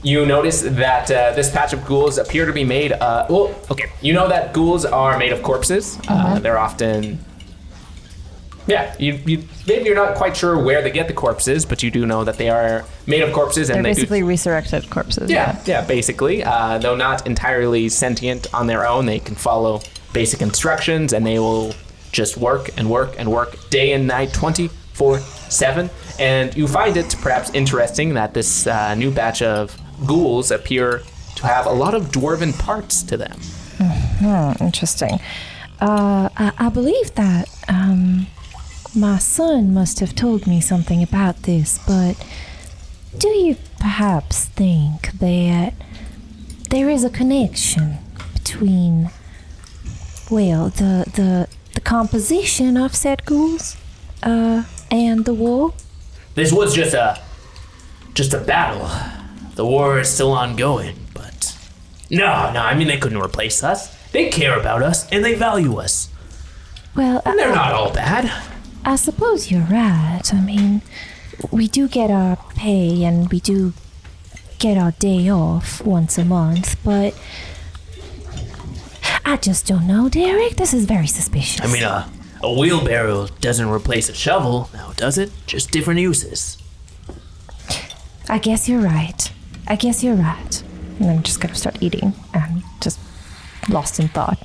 you notice that this patch of ghouls appear to be made. You know that ghouls are made of corpses. They're often. Yeah, maybe you're not quite sure where they get the corpses, but you do know that they are made of corpses, and They're they basically resurrected corpses. Yeah, basically. Though not entirely sentient on their own, they can follow basic instructions, and they will just work and work and work day and night, 24/7. And you find it perhaps interesting that this new batch of ghouls appear to have a lot of dwarven parts to them. Interesting. I believe that my son must have told me something about this, but do you perhaps think that there is a connection between, well, the composition of said ghouls and the war? This was just a battle. The war is still ongoing, but no, I mean, they couldn't replace us. They care about us and they value us. Well, And they're not all bad. I suppose you're right. I mean, we do get our pay and we do get our day off once a month, but I just don't know, Derek. This is very suspicious. I mean, a wheelbarrow doesn't replace a shovel, now does it? Just different uses. I guess you're right. And I'm just gonna start eating and just lost in thought.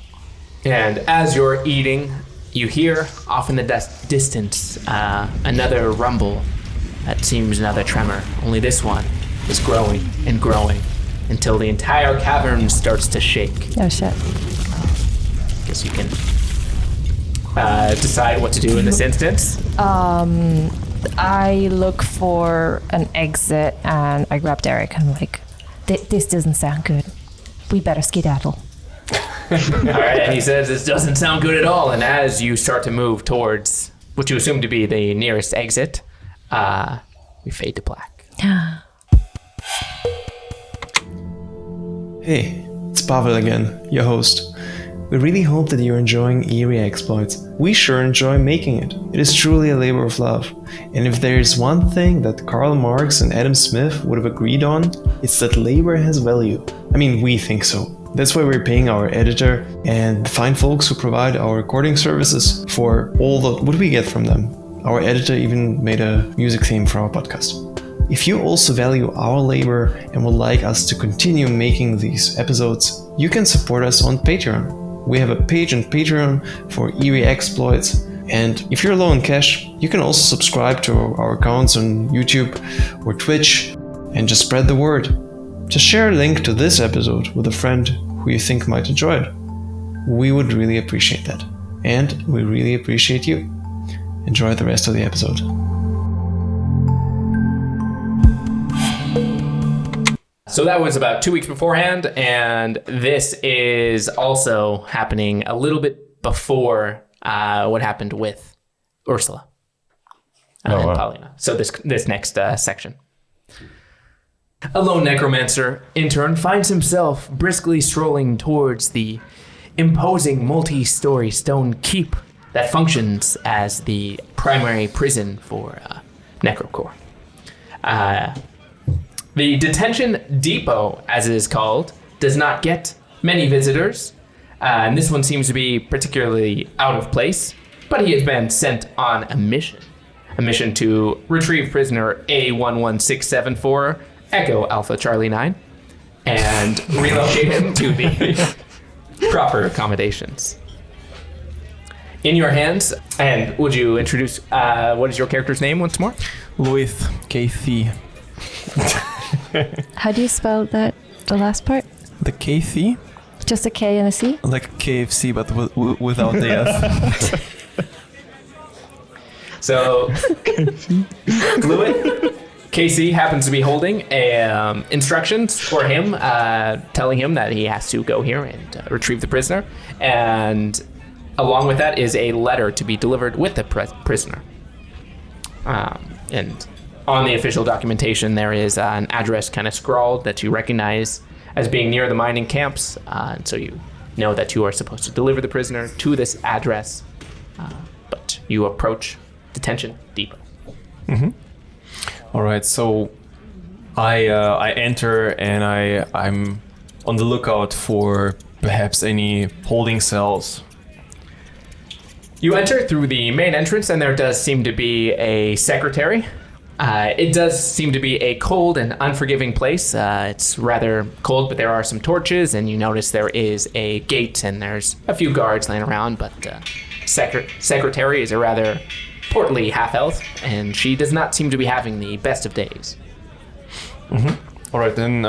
And as you're eating, you hear off in the distance another rumble that seems another tremor. Only this one is growing and growing until the entire cavern starts to shake. Oh shit. Guess you can decide what to do in this instance. I look for an exit and I grab Derek and I'm like, this doesn't sound good. We better skedaddle. All right, and he says this doesn't sound good at all. And as you start to move towards what you assume to be the nearest exit, we fade to black. Hey, it's Pavel again, your host. We really hope that you're enjoying Eerie Exploits. We sure enjoy making it. It is truly a labor of love. And if there is one thing that Karl Marx and Adam Smith would have agreed on, it's that labor has value. I mean, we think so. That's why we're paying our editor and the fine folks who provide our recording services for all the what we get from them. Our editor even made a music theme for our podcast. If you also value our labor and would like us to continue making these episodes, you can support us on Patreon. We have a page on Patreon for Eerie Exploits, and if you're low on cash, you can also subscribe to our accounts on YouTube or Twitch and just spread the word. Just share a link to this episode with a friend who you think might enjoy it. We would really appreciate that. And we really appreciate you. Enjoy the rest of the episode. So that was about 2 weeks beforehand, and this is also happening a little bit before what happened with Ursula and Paulina. So this next section. A lone necromancer intern finds himself briskly strolling towards the imposing multi-story stone keep that functions as the primary prison for Necrocore. The detention depot, as it is called, does not get many visitors, and this one seems to be particularly out of place, but he has been sent on a mission to retrieve prisoner A11674, Echo Alpha Charlie 9, and relocate him to the proper accommodations. In your hands, and would you introduce, what is your character's name once more? Louis KC. How do you spell that, the last part? The KC? Just a K and a C? Like KFC, but without the S. So, Louis, Casey happens to be holding instructions for him, telling him that he has to go here and retrieve the prisoner. And along with that is a letter to be delivered with the prisoner. And on the official documentation, there is an address kind of scrawled that you recognize as being near the mining camps. And so you know that you are supposed to deliver the prisoner to this address. But you approach detention depot. Mm-hmm. All right, so I enter and I'm on the lookout for perhaps any holding cells. You enter through the main entrance, and there does seem to be a secretary It does seem to be a cold and unforgiving place. It's rather cold, but there are some torches, and you notice there is a gate, and there's a few guards laying around, but secretary is a rather portly half-elf, and she does not seem to be having the best of days. All right, then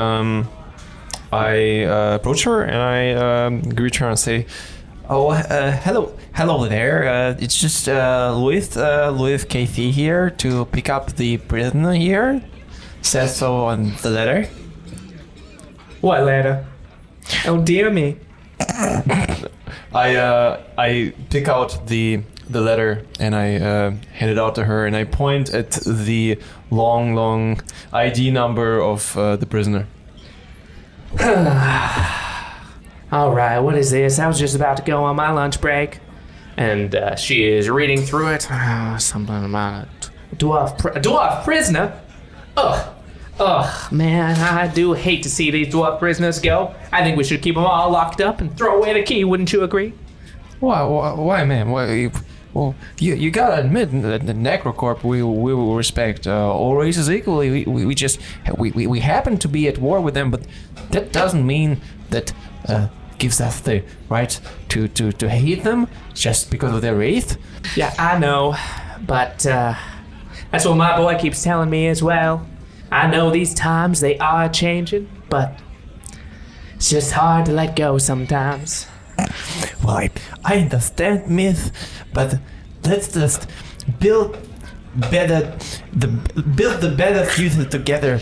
I approach her and I greet her and say, "Oh, hello there. It's just Louis KC here to pick up the prisoner here. Says so on the letter." What letter? Oh dear me. I pick out the letter and I hand it out to her and I point at the long ID number of the prisoner. All right, what is this? I was just about to go on my lunch break. And she is reading through it. Something about a dwarf prisoner? Ugh, man, I do hate to see these dwarf prisoners go. I think we should keep them all locked up and throw away the key, wouldn't you agree? Why, man? Well, you gotta admit that the Necrocorp we will respect all races equally. We happen to be at war with them, but that doesn't mean that gives us the right to hate them just because of their race. Yeah, I know, but that's what my boy keeps telling me as well. I know these times they are changing, but it's just hard to let go sometimes. Well, I understand, Myth, but let's just build the better future together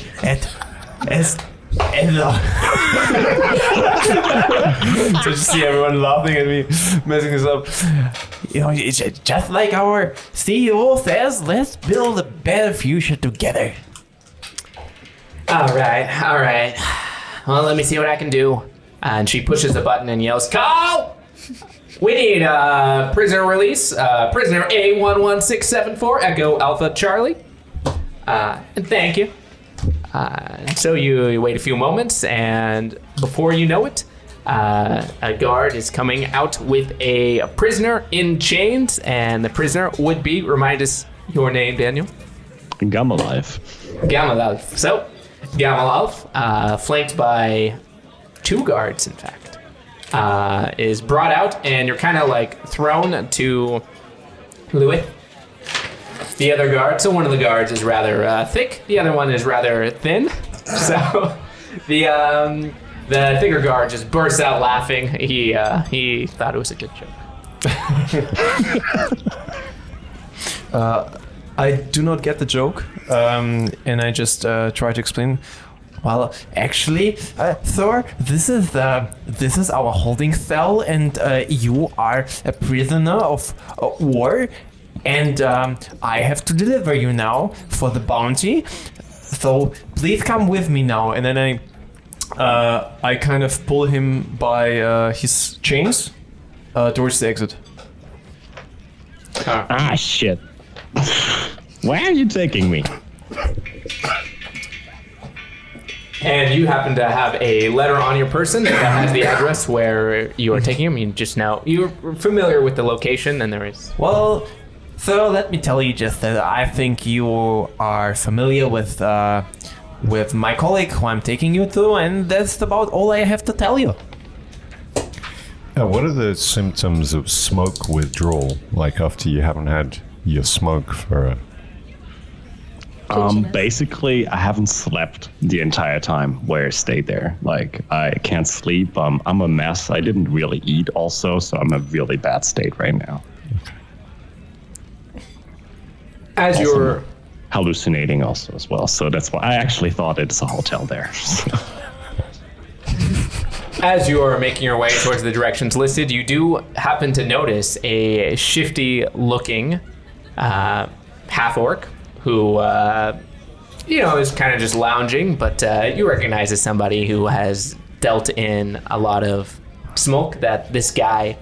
so just see everyone laughing at me, messing this up. You know, it's just like our CEO says, let's build a better future together. All right. Well, let me see what I can do. And she pushes a button and yells, "Call! We need prisoner release. Prisoner A11674, Echo Alpha Charlie." And thank you. So you wait a few moments, and before you know it, a guard is coming out with a prisoner in chains, and the prisoner would be, remind us your name, Daniel. Gamalif. So, Gamalif, flanked by 2 guards, in fact, is brought out, and you're kind of like thrown to Louis. The other guard, so one of the guards is rather thick, the other one is rather thin. So the thicker guard just bursts out laughing. He thought it was a good joke. I do not get the joke, and I just try to explain. Well, actually, sir, this is our holding cell, and you are a prisoner of war. And I have to deliver you now for the bounty. So please come with me now. And then I kind of pull him by his chains towards the exit. Ah, shit. Why are you taking me? And you happen to have a letter on your person that has the address where you are taking him. You just know you're familiar with the location, and there is. Well, so let me tell you just that I think you are familiar with my colleague who I'm taking you to, and that's about all I have to tell you. What are the symptoms of smoke withdrawal, like after you haven't had your smoke for a... Basically, I haven't slept the entire time where I stayed there. Like, I can't sleep. I'm a mess. I didn't really eat also, so I'm in a really bad state right now. As also, you're hallucinating also as well, so that's why I actually thought it's a hotel there. As you are making your way towards the directions listed, you do happen to notice a shifty-looking half-orc who, is kind of just lounging, but you recognize as somebody who has dealt in a lot of smoke that this guy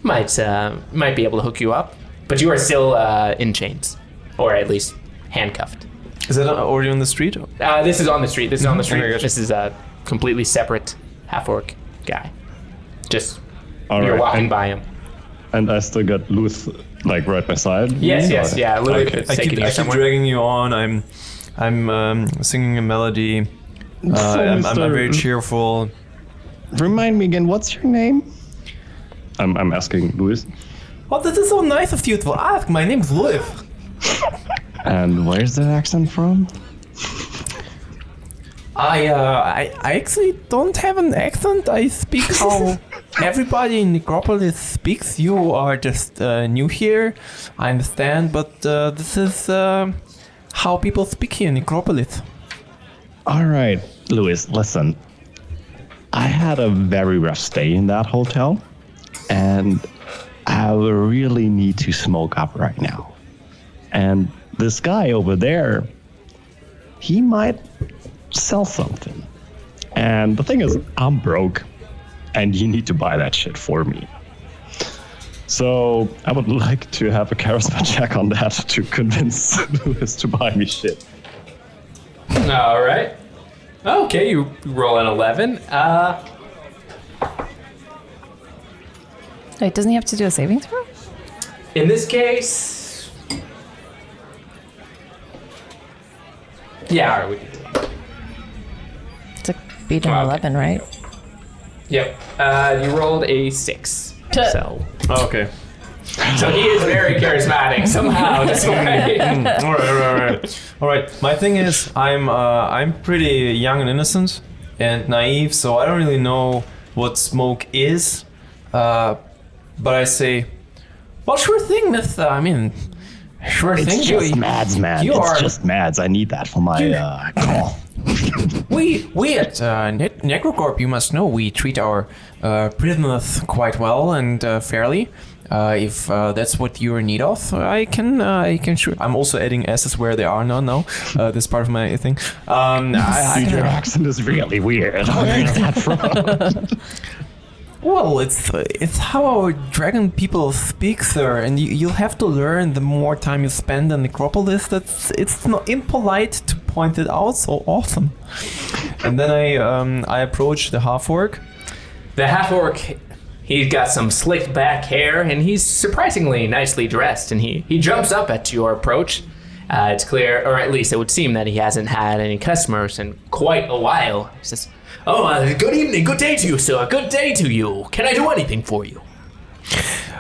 might be able to hook you up. But you are still in chains, or at least handcuffed. Is that already on the street? This is on the street. Okay, gotcha. This is a completely separate half-orc guy. Just All you're right, walking by him. And I still got Luth like right beside. Yes, me, yes, or- yeah. Literally, Okay. it's I taking keep you somewhere. dragging you on. I'm singing a melody. I'm very cheerful. Remind me again, what's your name? I'm asking Louis. Oh, this is so nice of you to ask. My name's Louis. And where's that accent from? I actually don't have an accent. I speak how everybody in Necropolis speaks. You are just new here, I understand, but this is how people speak here in Necropolis. All right, Louis, listen. I had a very rough stay in that hotel, and I really need to smoke up right now. And this guy over there, he might sell something. And the thing is, I'm broke, and you need to buy that shit for me. So I would like to have a charisma check on that to convince Louis to buy me shit. All right. Okay, you roll an 11. Wait, doesn't he have to do a saving throw? In this case, yeah, all right, we can do it. It's a beat an Okay. 11, right? Yep. You rolled a 6. So Okay. he is very charismatic somehow. This way. All right. My thing is, I'm pretty young and innocent and naive, so I don't really know what smoke is. But I say, well, sure thing, mister. I mean, sure It's thing. just Mads, man. you It's are- just Mads. I need that for my call. We at Necrocorp, you must know, we treat our prisoners quite well and fairly. If that's what you're in need of, I can sure. I'm also adding S's where they are none now. That's part of my thing. I Your can, accent is really weird. Where's that from? well, it's how our dragon people speak, sir, and you'll have to learn the more time you spend in Necropolis. It's not impolite to point it out so often. And then I approach the half-orc. The half-orc, he's got some slicked back hair, and he's surprisingly nicely dressed, and he jumps up at your approach. It's clear, or at least it would seem that he hasn't had any customers in quite a while. He says, good evening, good day to you, sir, good day to you. Can I do anything for you?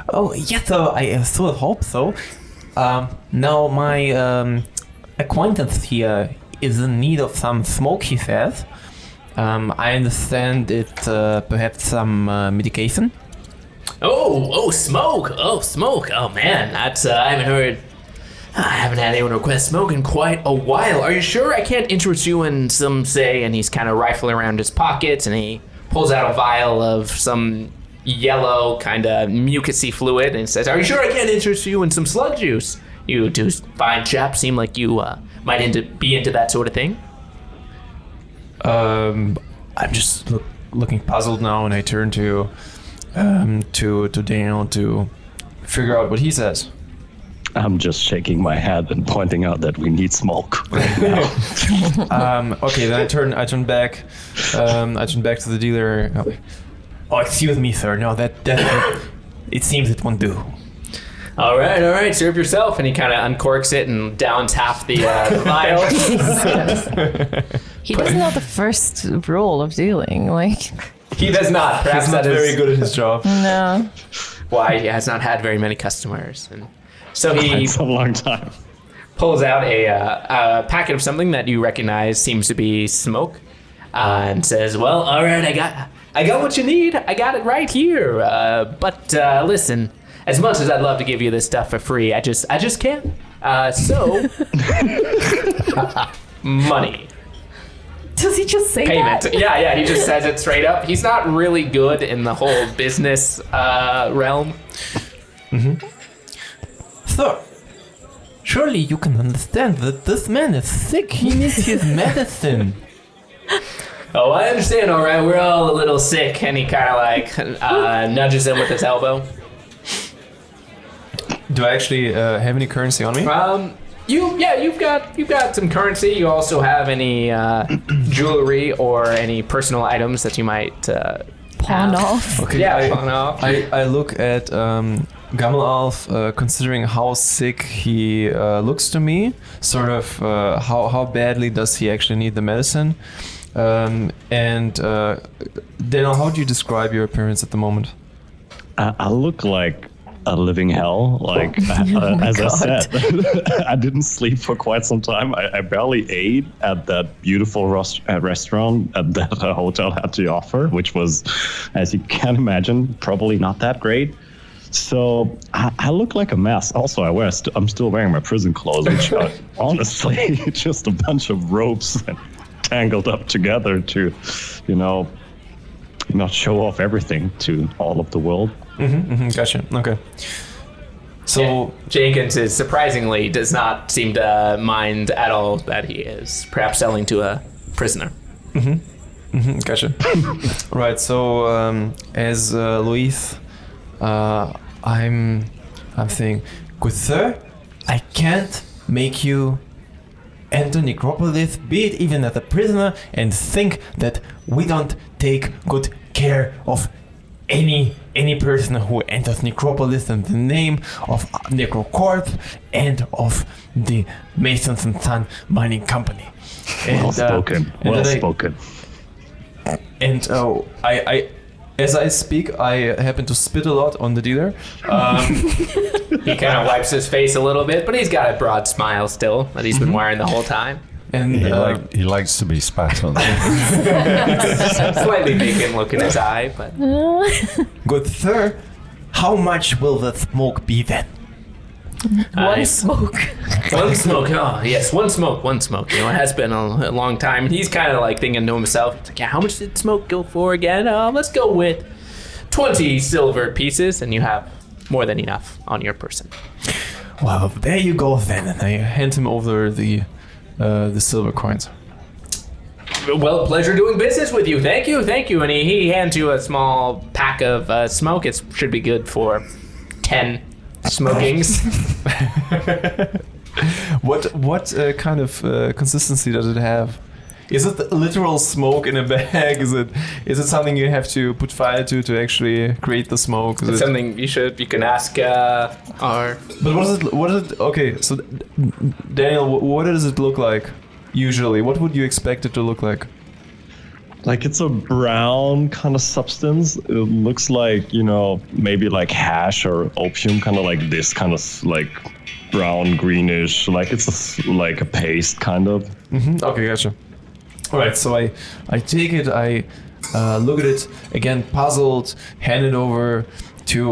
Oh, yes, sir, I sort of hope so. Now, my acquaintance here is in need of some smoke, he says. I understand it's perhaps some medication. Oh, smoke. Oh, man, that's, I haven't had anyone request smoke in quite a while. Are you sure I can't interest you in some, say, and he's kind of rifling around his pockets, and he pulls out a vial of some yellow kind of mucousy fluid, and says, are you sure I can't interest you in some slug juice? You two fine chaps seem like you might be into that sort of thing. I'm just looking puzzled now, and I turn to Daniel to figure out what he says. I'm just shaking my head and pointing out that we need smoke right now. Okay, then I turn back to the dealer. Oh, excuse me, sir. No, that it seems it won't do. All right, serve yourself. And he kind of uncorks it and downs half the vial. He doesn't know the first rule of dealing. Like, He does not. Perhaps He's not that is very good at his job. no. why he has not had very many customers. And so he It's a long time. pulls out a packet of something that you recognize seems to be smoke, and says, "Well, all right, I got what you need. I got it right here. But listen, as much as I'd love to give you this stuff for free, I just can't. So money." Does he just say Payment. that? Yeah, he just says it straight up. He's not really good in the whole business realm. Sir, surely you can understand that this man is sick. He needs his medicine. Oh, I understand, all right. We're all a little sick. And he kind of like nudges him with his elbow. Do I actually have any currency on me? You've got some currency. You also have any jewelry or any personal items that you might Pawn have. off. Okay, Yeah, pawn off. I look at Gamelalf, considering how sick he looks to me, sort of how badly does he actually need the medicine? And Daniel, how do you describe your appearance at the moment? I look like a living hell. Like, as I said, I didn't sleep for quite some time. I barely ate at that beautiful restaurant that the hotel had to offer, which was, as you can imagine, probably not that great. So I look like a mess. Also, I'm still wearing my prison clothes, which are honestly just a bunch of ropes tangled up together to, not show off everything to all of the world. Gotcha. Okay. So Jenkins is surprisingly does not seem to mind at all that he is perhaps selling to a prisoner. Gotcha. Right. So as Luis, I'm saying, good sir, I can't make you enter Necropolis, be it even as a prisoner, and think that we don't take good care of any person who enters Necropolis in the name of Necrocorp and of the Masons and Son Mining Company. Well spoken. Well spoken. And I as I speak, I happen to spit a lot on the dealer. He kind of wipes his face a little bit, but he's got a broad smile still that he's been wearing the whole time. And he likes to be spat on. Slightly vacant look in his eye, but... Good sir, how much will the smoke be then? One smoke. One smoke, oh yes, one smoke. It has been a long time. And he's kind of like thinking to himself, it's like, yeah, how much did smoke go for again? Let's go with 20 silver pieces, and you have more than enough on your person. Well, there you go then. And I hand him over the silver coins. Well, pleasure doing business with you. Thank you. And he hands you a small pack of smoke. It should be good for 10 smokings. What kind of consistency does it have? Is it literal smoke in a bag? Is it something you have to put fire to actually create the smoke? It's something you can ask our... But what is it? Okay, so Daniel, what does it look like usually? What would you expect it to look like? Like, it's a brown kind of substance. It looks like, maybe like hash or opium, kind of like this kind of like brown greenish, like it's like a paste kind of. Okay, gotcha. All right, so I take it, I look at it again, puzzled, hand it over to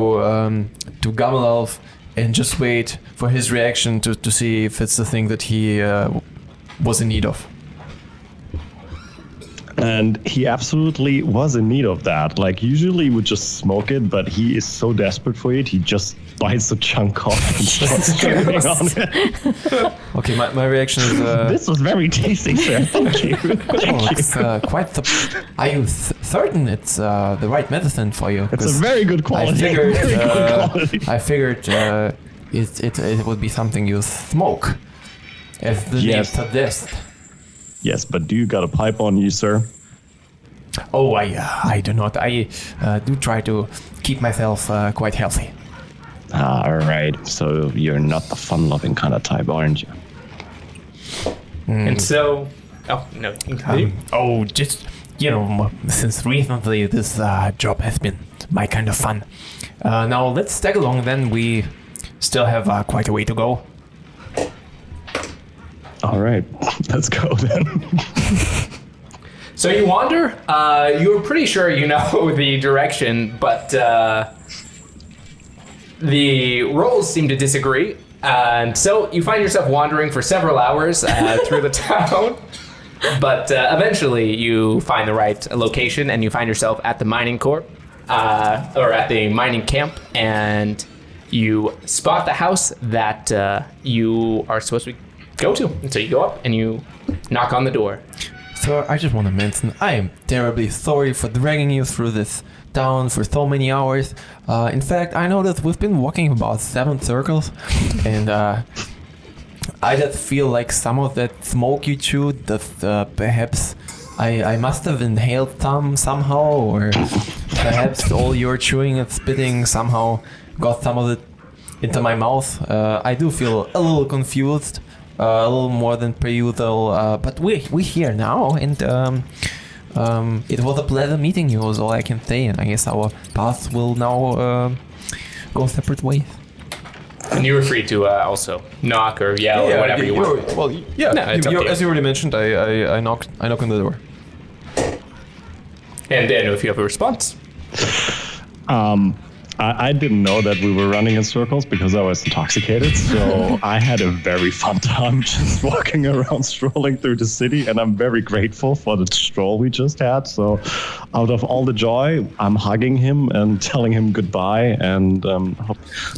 Gamelalf, and just wait for his reaction to see if it's the thing that he was in need of. And he absolutely was in need of that. Like, usually he would just smoke it, but he is so desperate for it, he just bites a chunk off and starts chewing on it. Okay, my reaction is... This was very tasty, sir. Thank you. It's quite the... Are you certain it's the right medicine for you? It's a very good quality. I figured it would be something you smoke, as the name suggests. Yes, but do you got a pipe on you, sir? Oh, I do not. I do try to keep myself quite healthy. All right. So you're not the fun-loving kind of type, aren't you? And so... Oh, no. Just, since recently this job has been my kind of fun. Now, let's tag along then. We still have quite a way to go. All right, let's go then. So you wander. You're pretty sure you know the direction, but the rolls seem to disagree. And so you find yourself wandering for several hours through the town. But eventually you find the right location, and you find yourself at the mining corp, or at the mining camp, and you spot the house that you are supposed to go to. And so you go up and you knock on the door. Sir, I just want to mention, I am terribly sorry for dragging you through this town for so many hours. In fact, I know that we've been walking about 7 circles, and I just feel like some of that smoke you chewed, that perhaps I must have inhaled somehow, or perhaps all your chewing and spitting somehow got some of it into my mouth. I do feel a little confused, a little more than per usual. But we're here now, and it was a pleasure meeting you. Is all I can say. And I guess our paths will now go separate ways. And you were free to also knock or yell or whatever you want. Well, yeah. No, it's up to you. As you already mentioned, I knock on the door. And then if you have a response. I didn't know that we were running in circles because I was intoxicated. So I had a very fun time just walking around, strolling through the city. And I'm very grateful for the stroll we just had. So out of all the joy, I'm hugging him and telling him goodbye. And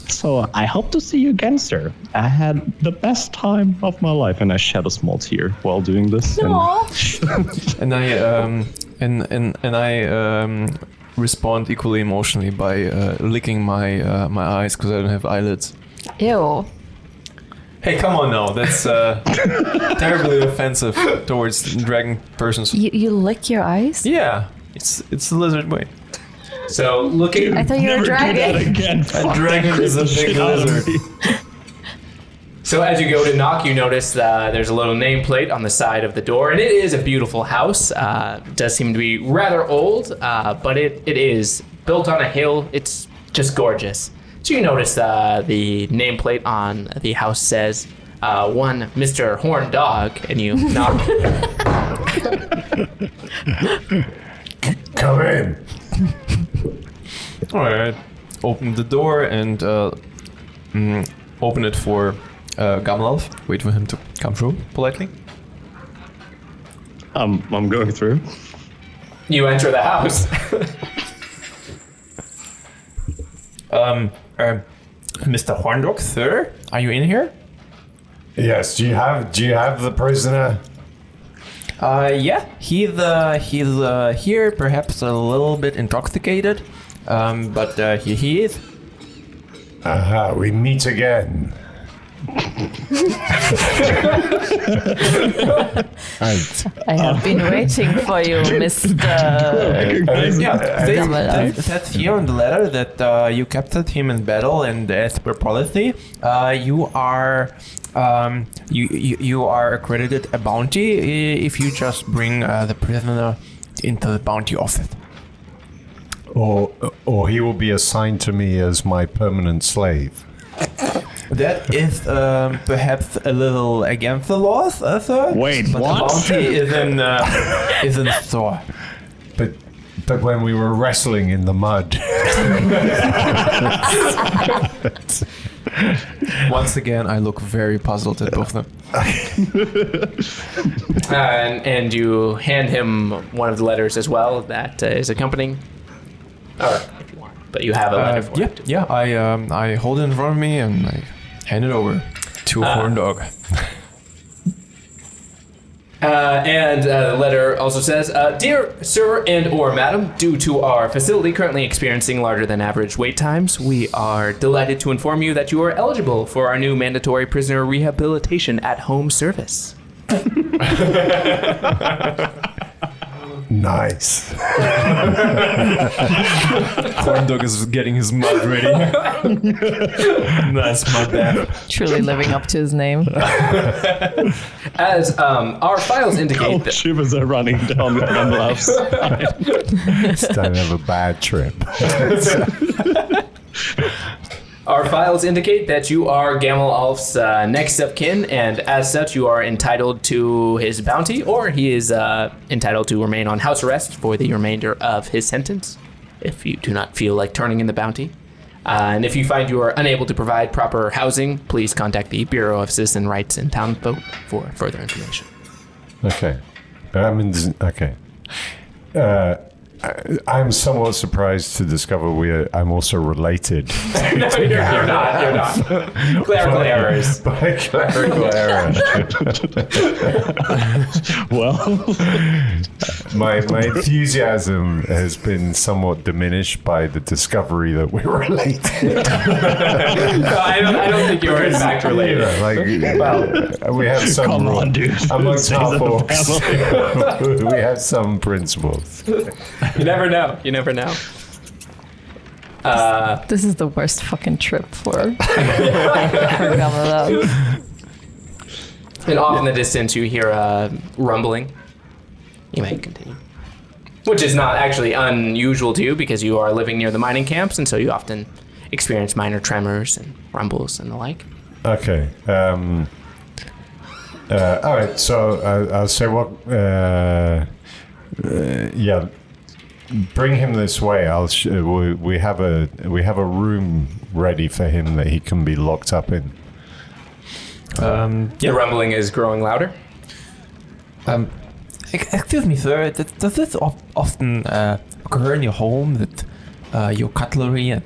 so I hope to see you again, sir. I had the best time of my life. And I shed a small tear while doing this. And I respond equally emotionally by licking my eyes because I don't have eyelids. Ew. Hey, come on now. That's terribly offensive towards dragon persons. You lick your eyes? Yeah, it's the lizard way. So looking. I thought you were a dragon. A dragon is a big lizard. So as you go to knock, you notice there's a little nameplate on the side of the door, and it is a beautiful house. Does seem to be rather old, but it is built on a hill. It's just gorgeous. So you notice the nameplate on the house says, one Mr. Horn Dog, and you knock. Come in. All right. Open the door and open it for Gamalov. Wait for him to come through politely. I'm going through. You enter the house. Mr. Horndog, sir, are you in here? Yes. Do you have the prisoner? Yeah, he's here, perhaps a little bit intoxicated, but he is. Aha, we meet again. I have been waiting for you, Mr. That's here on the letter that you captured him in battle, and as per policy, you are accredited a bounty if you just bring the prisoner into the bounty office. Or he will be assigned to me as my permanent slave. That is perhaps a little against the laws, sir. Wait, but what? The bounty is in store. But when we were wrestling in the mud. Once again, I look very puzzled at both of them. And you hand him one of the letters as well that is accompanying. Or if you want, but you have a letter for it. Yeah. I hold it in front of me and I hand it over to Horndog. And the letter also says, Dear Sir and or Madam, due to our facility currently experiencing larger than average wait times, we are delighted to inform you that you are eligible for our new mandatory prisoner rehabilitation at home service. Nice. Horndog is getting his mud ready. Nice mud bath. Truly living up to his name. As our files indicate that Shivers are running down Gamelov's side. Starting to have a bad trip. our files indicate that you are Gamelov's next of kin, and as such, you are entitled to his bounty, or he is entitled to remain on house arrest for the remainder of his sentence, if you do not feel like turning in the bounty. And if you find you are unable to provide proper housing, please contact the Bureau of Citizen Rights in Townsfolk for further information. Okay. Okay. I'm somewhat surprised to discover I'm also related. No, you're not. You're not. Clerical errors. By clerical error. Well, my enthusiasm has been somewhat diminished by the discovery that we're related. No, I don't think you're in fact related. Yeah, we have some come on, dude. amongst Say our that folks. family. We have some principles. You never know. You never know. This is the worst fucking trip for Gamalov. And off in the distance, you hear a rumbling. You may continue. Which is not actually unusual to you because you are living near the mining camps, and so you often experience minor tremors and rumbles and the like. Okay. All right. So I'll say what. Yeah. Bring him this way. We have a room ready for him that he can be locked up in. The rumbling is growing louder. Excuse me, sir. Does this often occur in your home that your cutlery and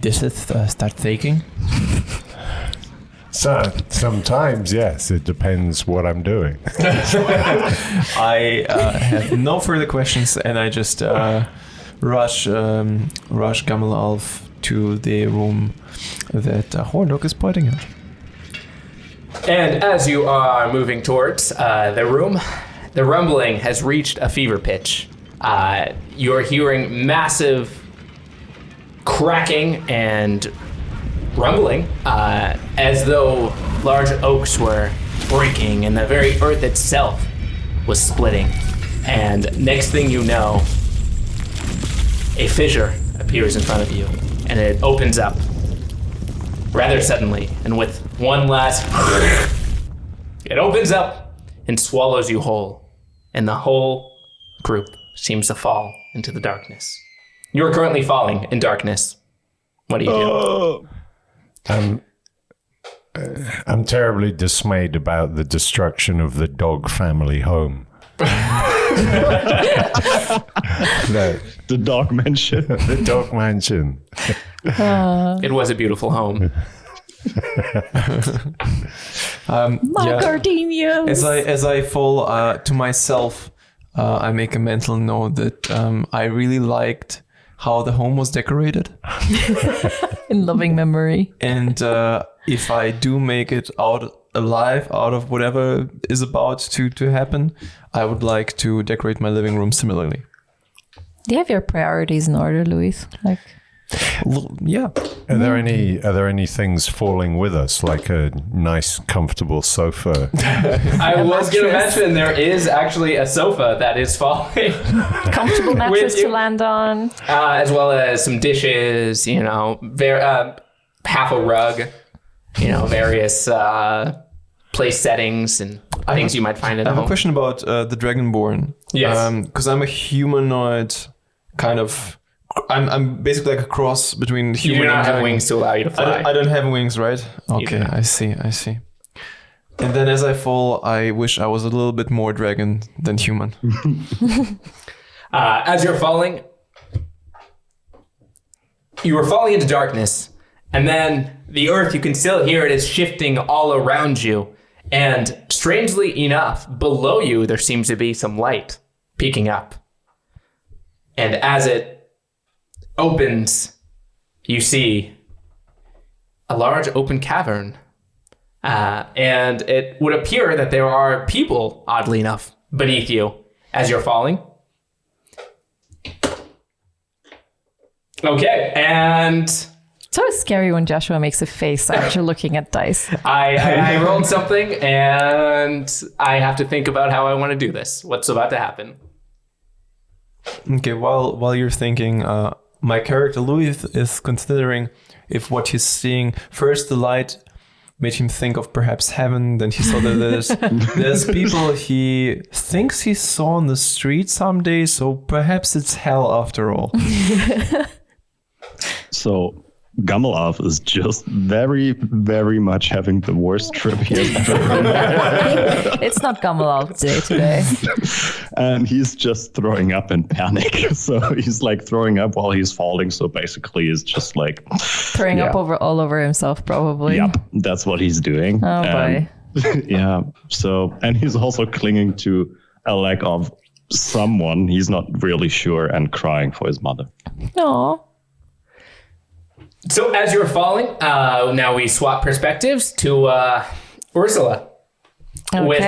dishes start shaking? So sometimes, yes. It depends what I'm doing. I have no further questions, and I just rush Gamalov to the room that Hornok is pointing at. And as you are moving towards the room, the rumbling has reached a fever pitch. You're hearing massive cracking and rumbling as though large oaks were breaking and the very earth itself was splitting. And next thing you know, a fissure appears in front of you, and it opens up rather suddenly, and with one last it opens up and swallows you whole, and the whole group seems to fall into the darkness. You are currently falling in darkness. What do you do? I'm terribly dismayed about the destruction of the dog family home. The dog mansion. The dog mansion. It was a beautiful home. Gardenias. As I fall to myself, I make a mental note that I really liked how the home was decorated. In loving memory. And if I do make it out alive, out of whatever is about to happen, I would like to decorate my living room similarly. Do you have your priorities in order, Luis? Like, yeah. Are there any things falling with us, like a nice, comfortable sofa? I was going to mention there is actually a sofa that is falling. comfortable mattress to land on. As well as some dishes, half a rug, various place settings and things you might find in I a have home. a question about the Dragonborn. Yes. Because I'm a humanoid kind of... I'm basically like a cross between You human do not and have dragon. wings to allow you to fly. I don't have wings, right? do Okay, not. I see. And then as I fall, I wish I was a little bit more dragon than human. As you're falling, you are falling into darkness, and then the earth, you can still hear it is shifting all around you. And strangely enough, below you, there seems to be some light peeking up. And as it opens, you see a large open cavern. And it would appear that there are people, oddly enough, beneath you as you're falling. Okay, and It's always scary when Joshua makes a face after looking at dice. I rolled something, and I have to think about how I want to do this. What's about to happen? Okay, while you're thinking, my character Louis is considering if what he's seeing, first the light made him think of perhaps heaven, then he saw that there's people he thinks he saw on the street someday, so perhaps it's hell after all. So Gamalov is just very, very much having the worst trip he has ever had. It's not Gamalov Day today. And he's just throwing up in panic. So he's like throwing up while he's falling. So basically he's just like Throwing up all over himself, probably. Yep, that's what he's doing. Oh, boy. Yeah. So, and he's also clinging to a leg of someone he's not really sure and crying for his mother. Aw. So as you're falling, now we swap perspectives to Ursula with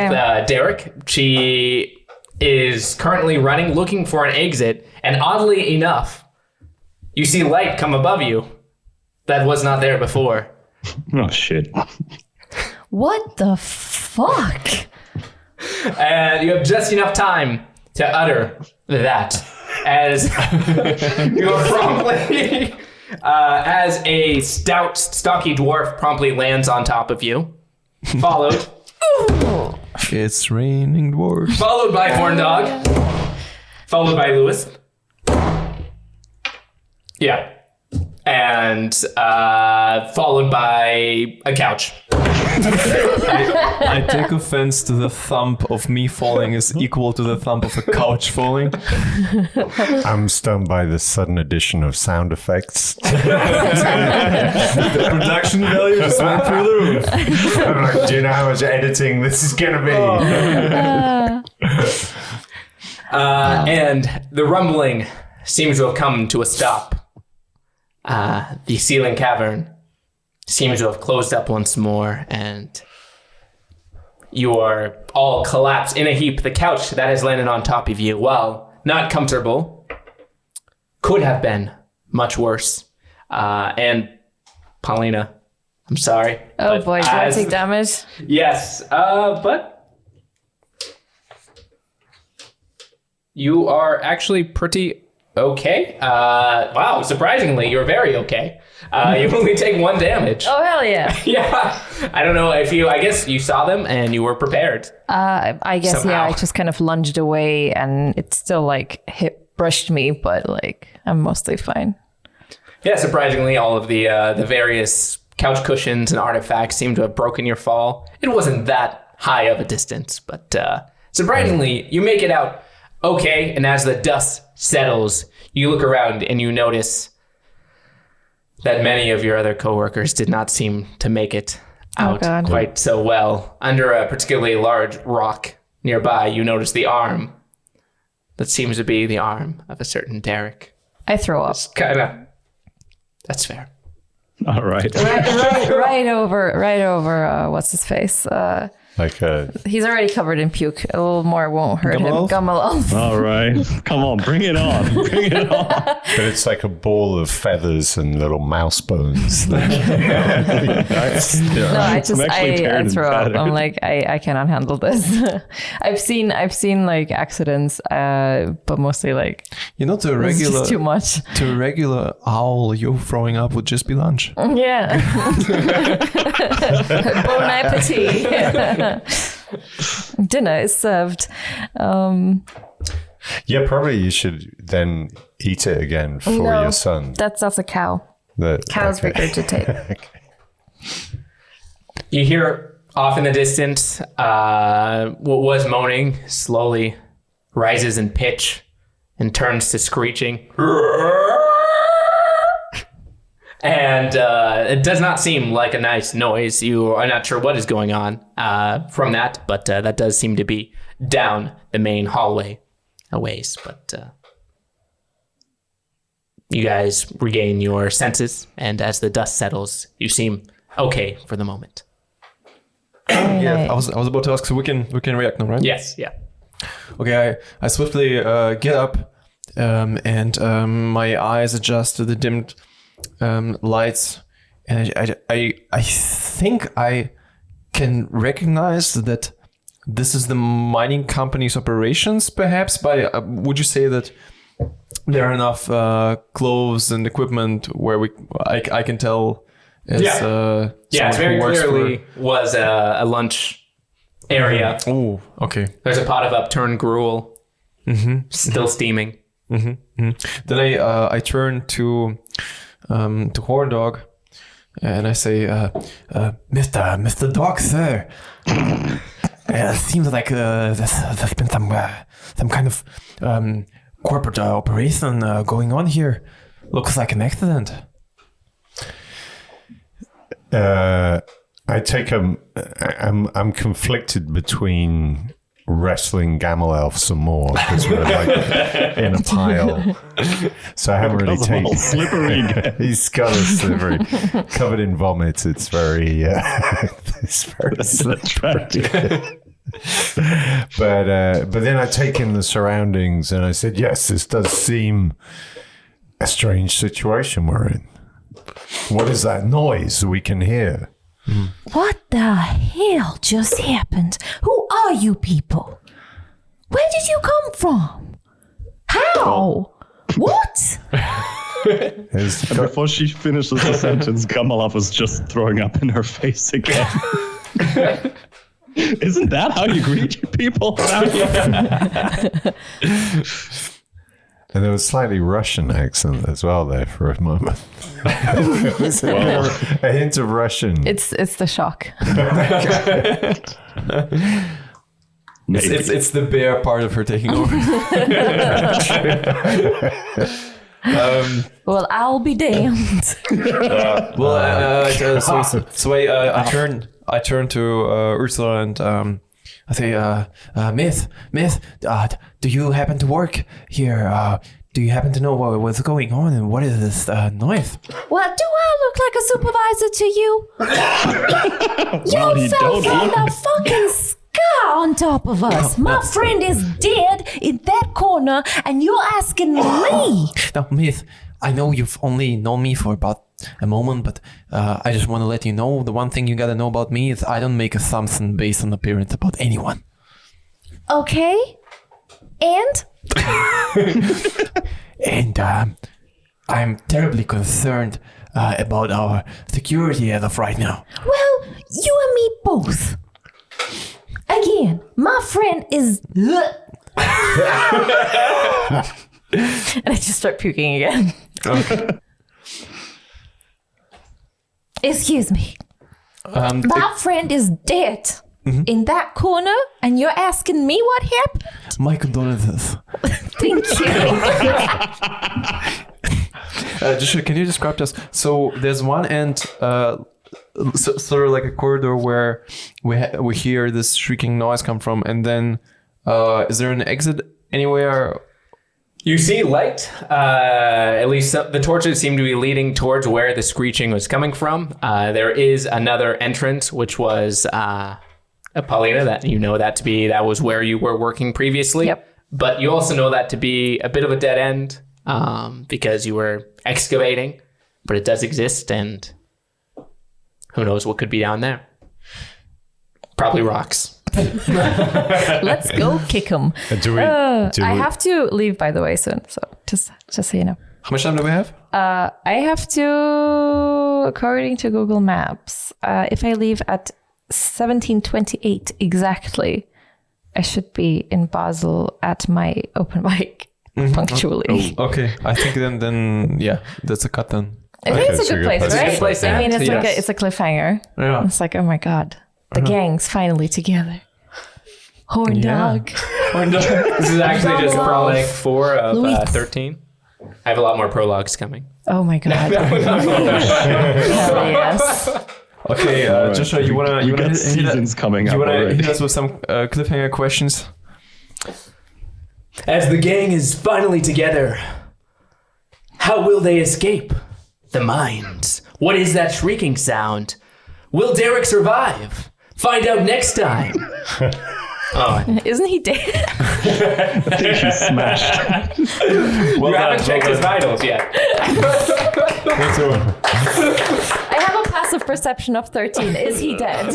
Derek. She is currently running, looking for an exit, and oddly enough, you see light come above you that was not there before. Oh, shit. What the fuck? And you have just enough time to utter that as you are promptly, as a stout, stocky dwarf promptly lands on top of you, followed It's raining dwarves. followed by Horndog, followed by Lewis. Yeah. And followed by a couch. I take offense to the thump of me falling is equal to the thump of a couch falling. I'm stunned by the sudden addition of sound effects. The production value just went through the roof. I'm like, do you know how much editing this is going to be? And the rumbling seems to have come to a stop. The ceiling cavern seems to have closed up once more, and you are all collapsed in a heap. The couch that has landed on top of you, while not comfortable, could have been much worse. And Paulina, I'm sorry. Oh but boy, do I take damage? Yes, but you are actually pretty okay. Wow, surprisingly, you're very okay. You only take 1 damage. Oh hell yeah. Yeah, I don't know if I guess you saw them and you were prepared. I guess Somehow. yeah. I just kind of lunged away, and it still like brushed me, but like I'm mostly fine. Yeah, surprisingly, all of the various couch cushions and artifacts seem to have broken your fall. It wasn't that high of a distance, but surprisingly, you make it out okay. And as the dust settles, you look around and you notice that many of your other coworkers did not seem to make it out God. quite so well. Under a particularly large rock nearby, you notice the arm that seems to be the arm of a certain Derek. I throw up. That's fair. All right. right over what's his face. Like He's already covered in puke. A little more won't hurt him. Gummalelf? Gummalelf. All right. Come on, bring it on. Bring it on. but it's like a ball of feathers and little mouse bones. No, I throw up. tattered. I'm like, I cannot handle this. I've seen like accidents, but mostly like You know, to a it's regular just too much. to a regular owl, you throwing up would just be lunch. Yeah. Bon appetit. Dinner is served. Yeah, probably you should then eat it again for No. your son. That's a cow. Cows regurgitate. You hear off in the distance, what was moaning slowly rises in pitch and turns to screeching. And it does not seem like a nice noise. You are not sure what is going on from that, but that does seem to be down the main hallway a ways. But you guys regain your senses, and as the dust settles, you seem okay for the moment. Yeah, I was about to ask, so we can react now, right? Yes, yeah. Okay, I swiftly get up, and my eyes adjust to the dimmed lights, and I think I can recognize that this is the mining company's operations, perhaps. By would you say that there are enough clothes and equipment where I can tell? As, Yeah, it someone very who works clearly was a lunch area. Oh, okay. There's a pot of upturned gruel, still steaming. Then I turn to Horndog, and I say, Mr. Dog, sir. It seems like there's been some kind of corporate operation going on here. Looks like an accident. I take I'm conflicted between wrestling Gamelelf some more because we're like in a pile. So I haven't really taken. Slippery. He's got a slippery, covered in vomit. It's very, it's very slippery. But then I take in the surroundings and I said, yes, this does seem a strange situation we're in. What is that noise we can hear? What the hell just happened? Who are you people? Where did you come from? How? What? Before she finishes the sentence, Gamalov was just throwing up in her face again. Isn't that how you greet people? And there was slightly Russian accent as well there for a moment. A hint of Russian. It's the shock. It's the bear part of her taking over. Well, I'll be damned. So I turn to Ursula and I say, Myth, do you happen to work here? Do you happen to know what's going on and what is this noise? Well, do I look like a supervisor to you? Well, You you fell don't from look- the fucking sky on top of us. My friend is dead in that corner, and you're asking me. Now, Myth, I know you've only known me for about a moment, but I just want to let you know the one thing you gotta know about me is I don't make assumptions based on appearance about anyone. Okay. And? And I'm terribly concerned about our security as of right now. Well, you and me both. Again, my friend is... And I just start puking again. Excuse me. My friend is dead in that corner, and you're asking me what happened? My condolences. Thank you. Joshua, can you describe to us? So there's one end, sort of like a corridor where we hear this shrieking noise come from, and then is there an exit anywhere? You see light. At least the torches seem to be leading towards where the screeching was coming from. There is another entrance, which was Paulina, that you know that to be, that was where you were working previously. Yep. But you also know that to be a bit of a dead end because you were excavating, but it does exist, and who knows what could be down there. Probably rocks. Let's go kick him. I have to leave, by the way, soon. So just so you know. How much time do we have? I have to, according to Google Maps, if I leave at 17:28 exactly, I should be in Basel at my open mic punctually. Okay, I think then yeah, that's a cut then. I think it's a so good you're place, It's a right? good place, I mean, it's yeah. like Yes. it's a cliffhanger. Yeah. It's like, oh my god, the gang's finally together. Horn dog. This is actually just prologue 4 of Louis. 13. I have a lot more prologues coming. Oh my god. Hell yes. Okay, Joshua, you wanna You got seasons coming up You wanna already. hit us with some cliffhanger questions? As the gang is finally together, how will they escape? The mines. What is that shrieking sound? Will Derek survive? Find out next time. Isn't he dead? I think she's smashed. You haven't checked his vitals yet. I have a passive perception of 13. Is he dead?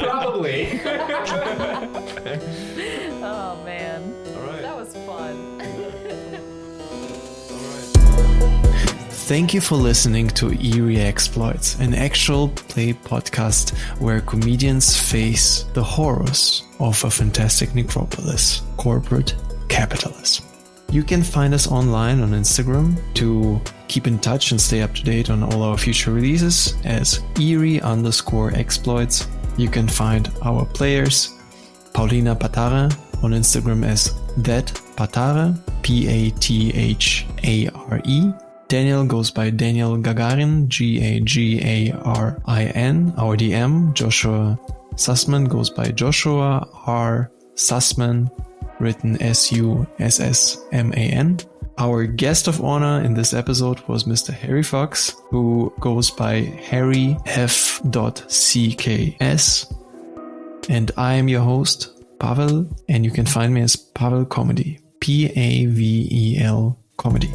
Probably. Oh man. That was fun. Thank you for listening to Eerie Exploits, an actual play podcast where comedians face the horrors of a fantastic necropolis, corporate capitalism. You can find us online on Instagram to keep in touch and stay up to date on all our future releases as Eerie_exploits. You can find our players, Paulina Patare, on Instagram as thatpatare, Pathare. Daniel goes by Daniel Gagarin, Gagarin. Our DM, Joshua Sussman, goes by Joshua R. Sussman, written Sussman. Our guest of honor in this episode was Mr. Harry F.cks, who goes by Harry F.cks. And I am your host, Pavel, and you can find me as Pavel Comedy, Pavel Comedy.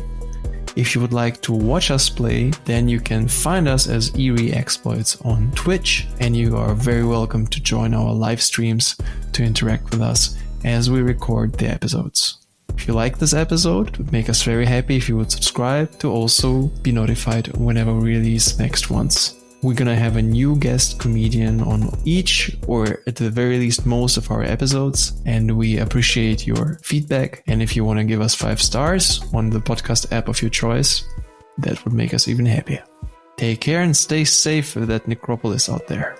If you would like to watch us play, then you can find us as Eerie Exploits on Twitch, and you are very welcome to join our live streams to interact with us as we record the episodes. If you like this episode, it would make us very happy if you would subscribe to also be notified whenever we release next ones. We're gonna have a new guest comedian on each, or at the very least most of our episodes, and we appreciate your feedback. And if you want to give us 5 stars on the podcast app of your choice, that would make us even happier. Take care and stay safe with that Necropolis out there.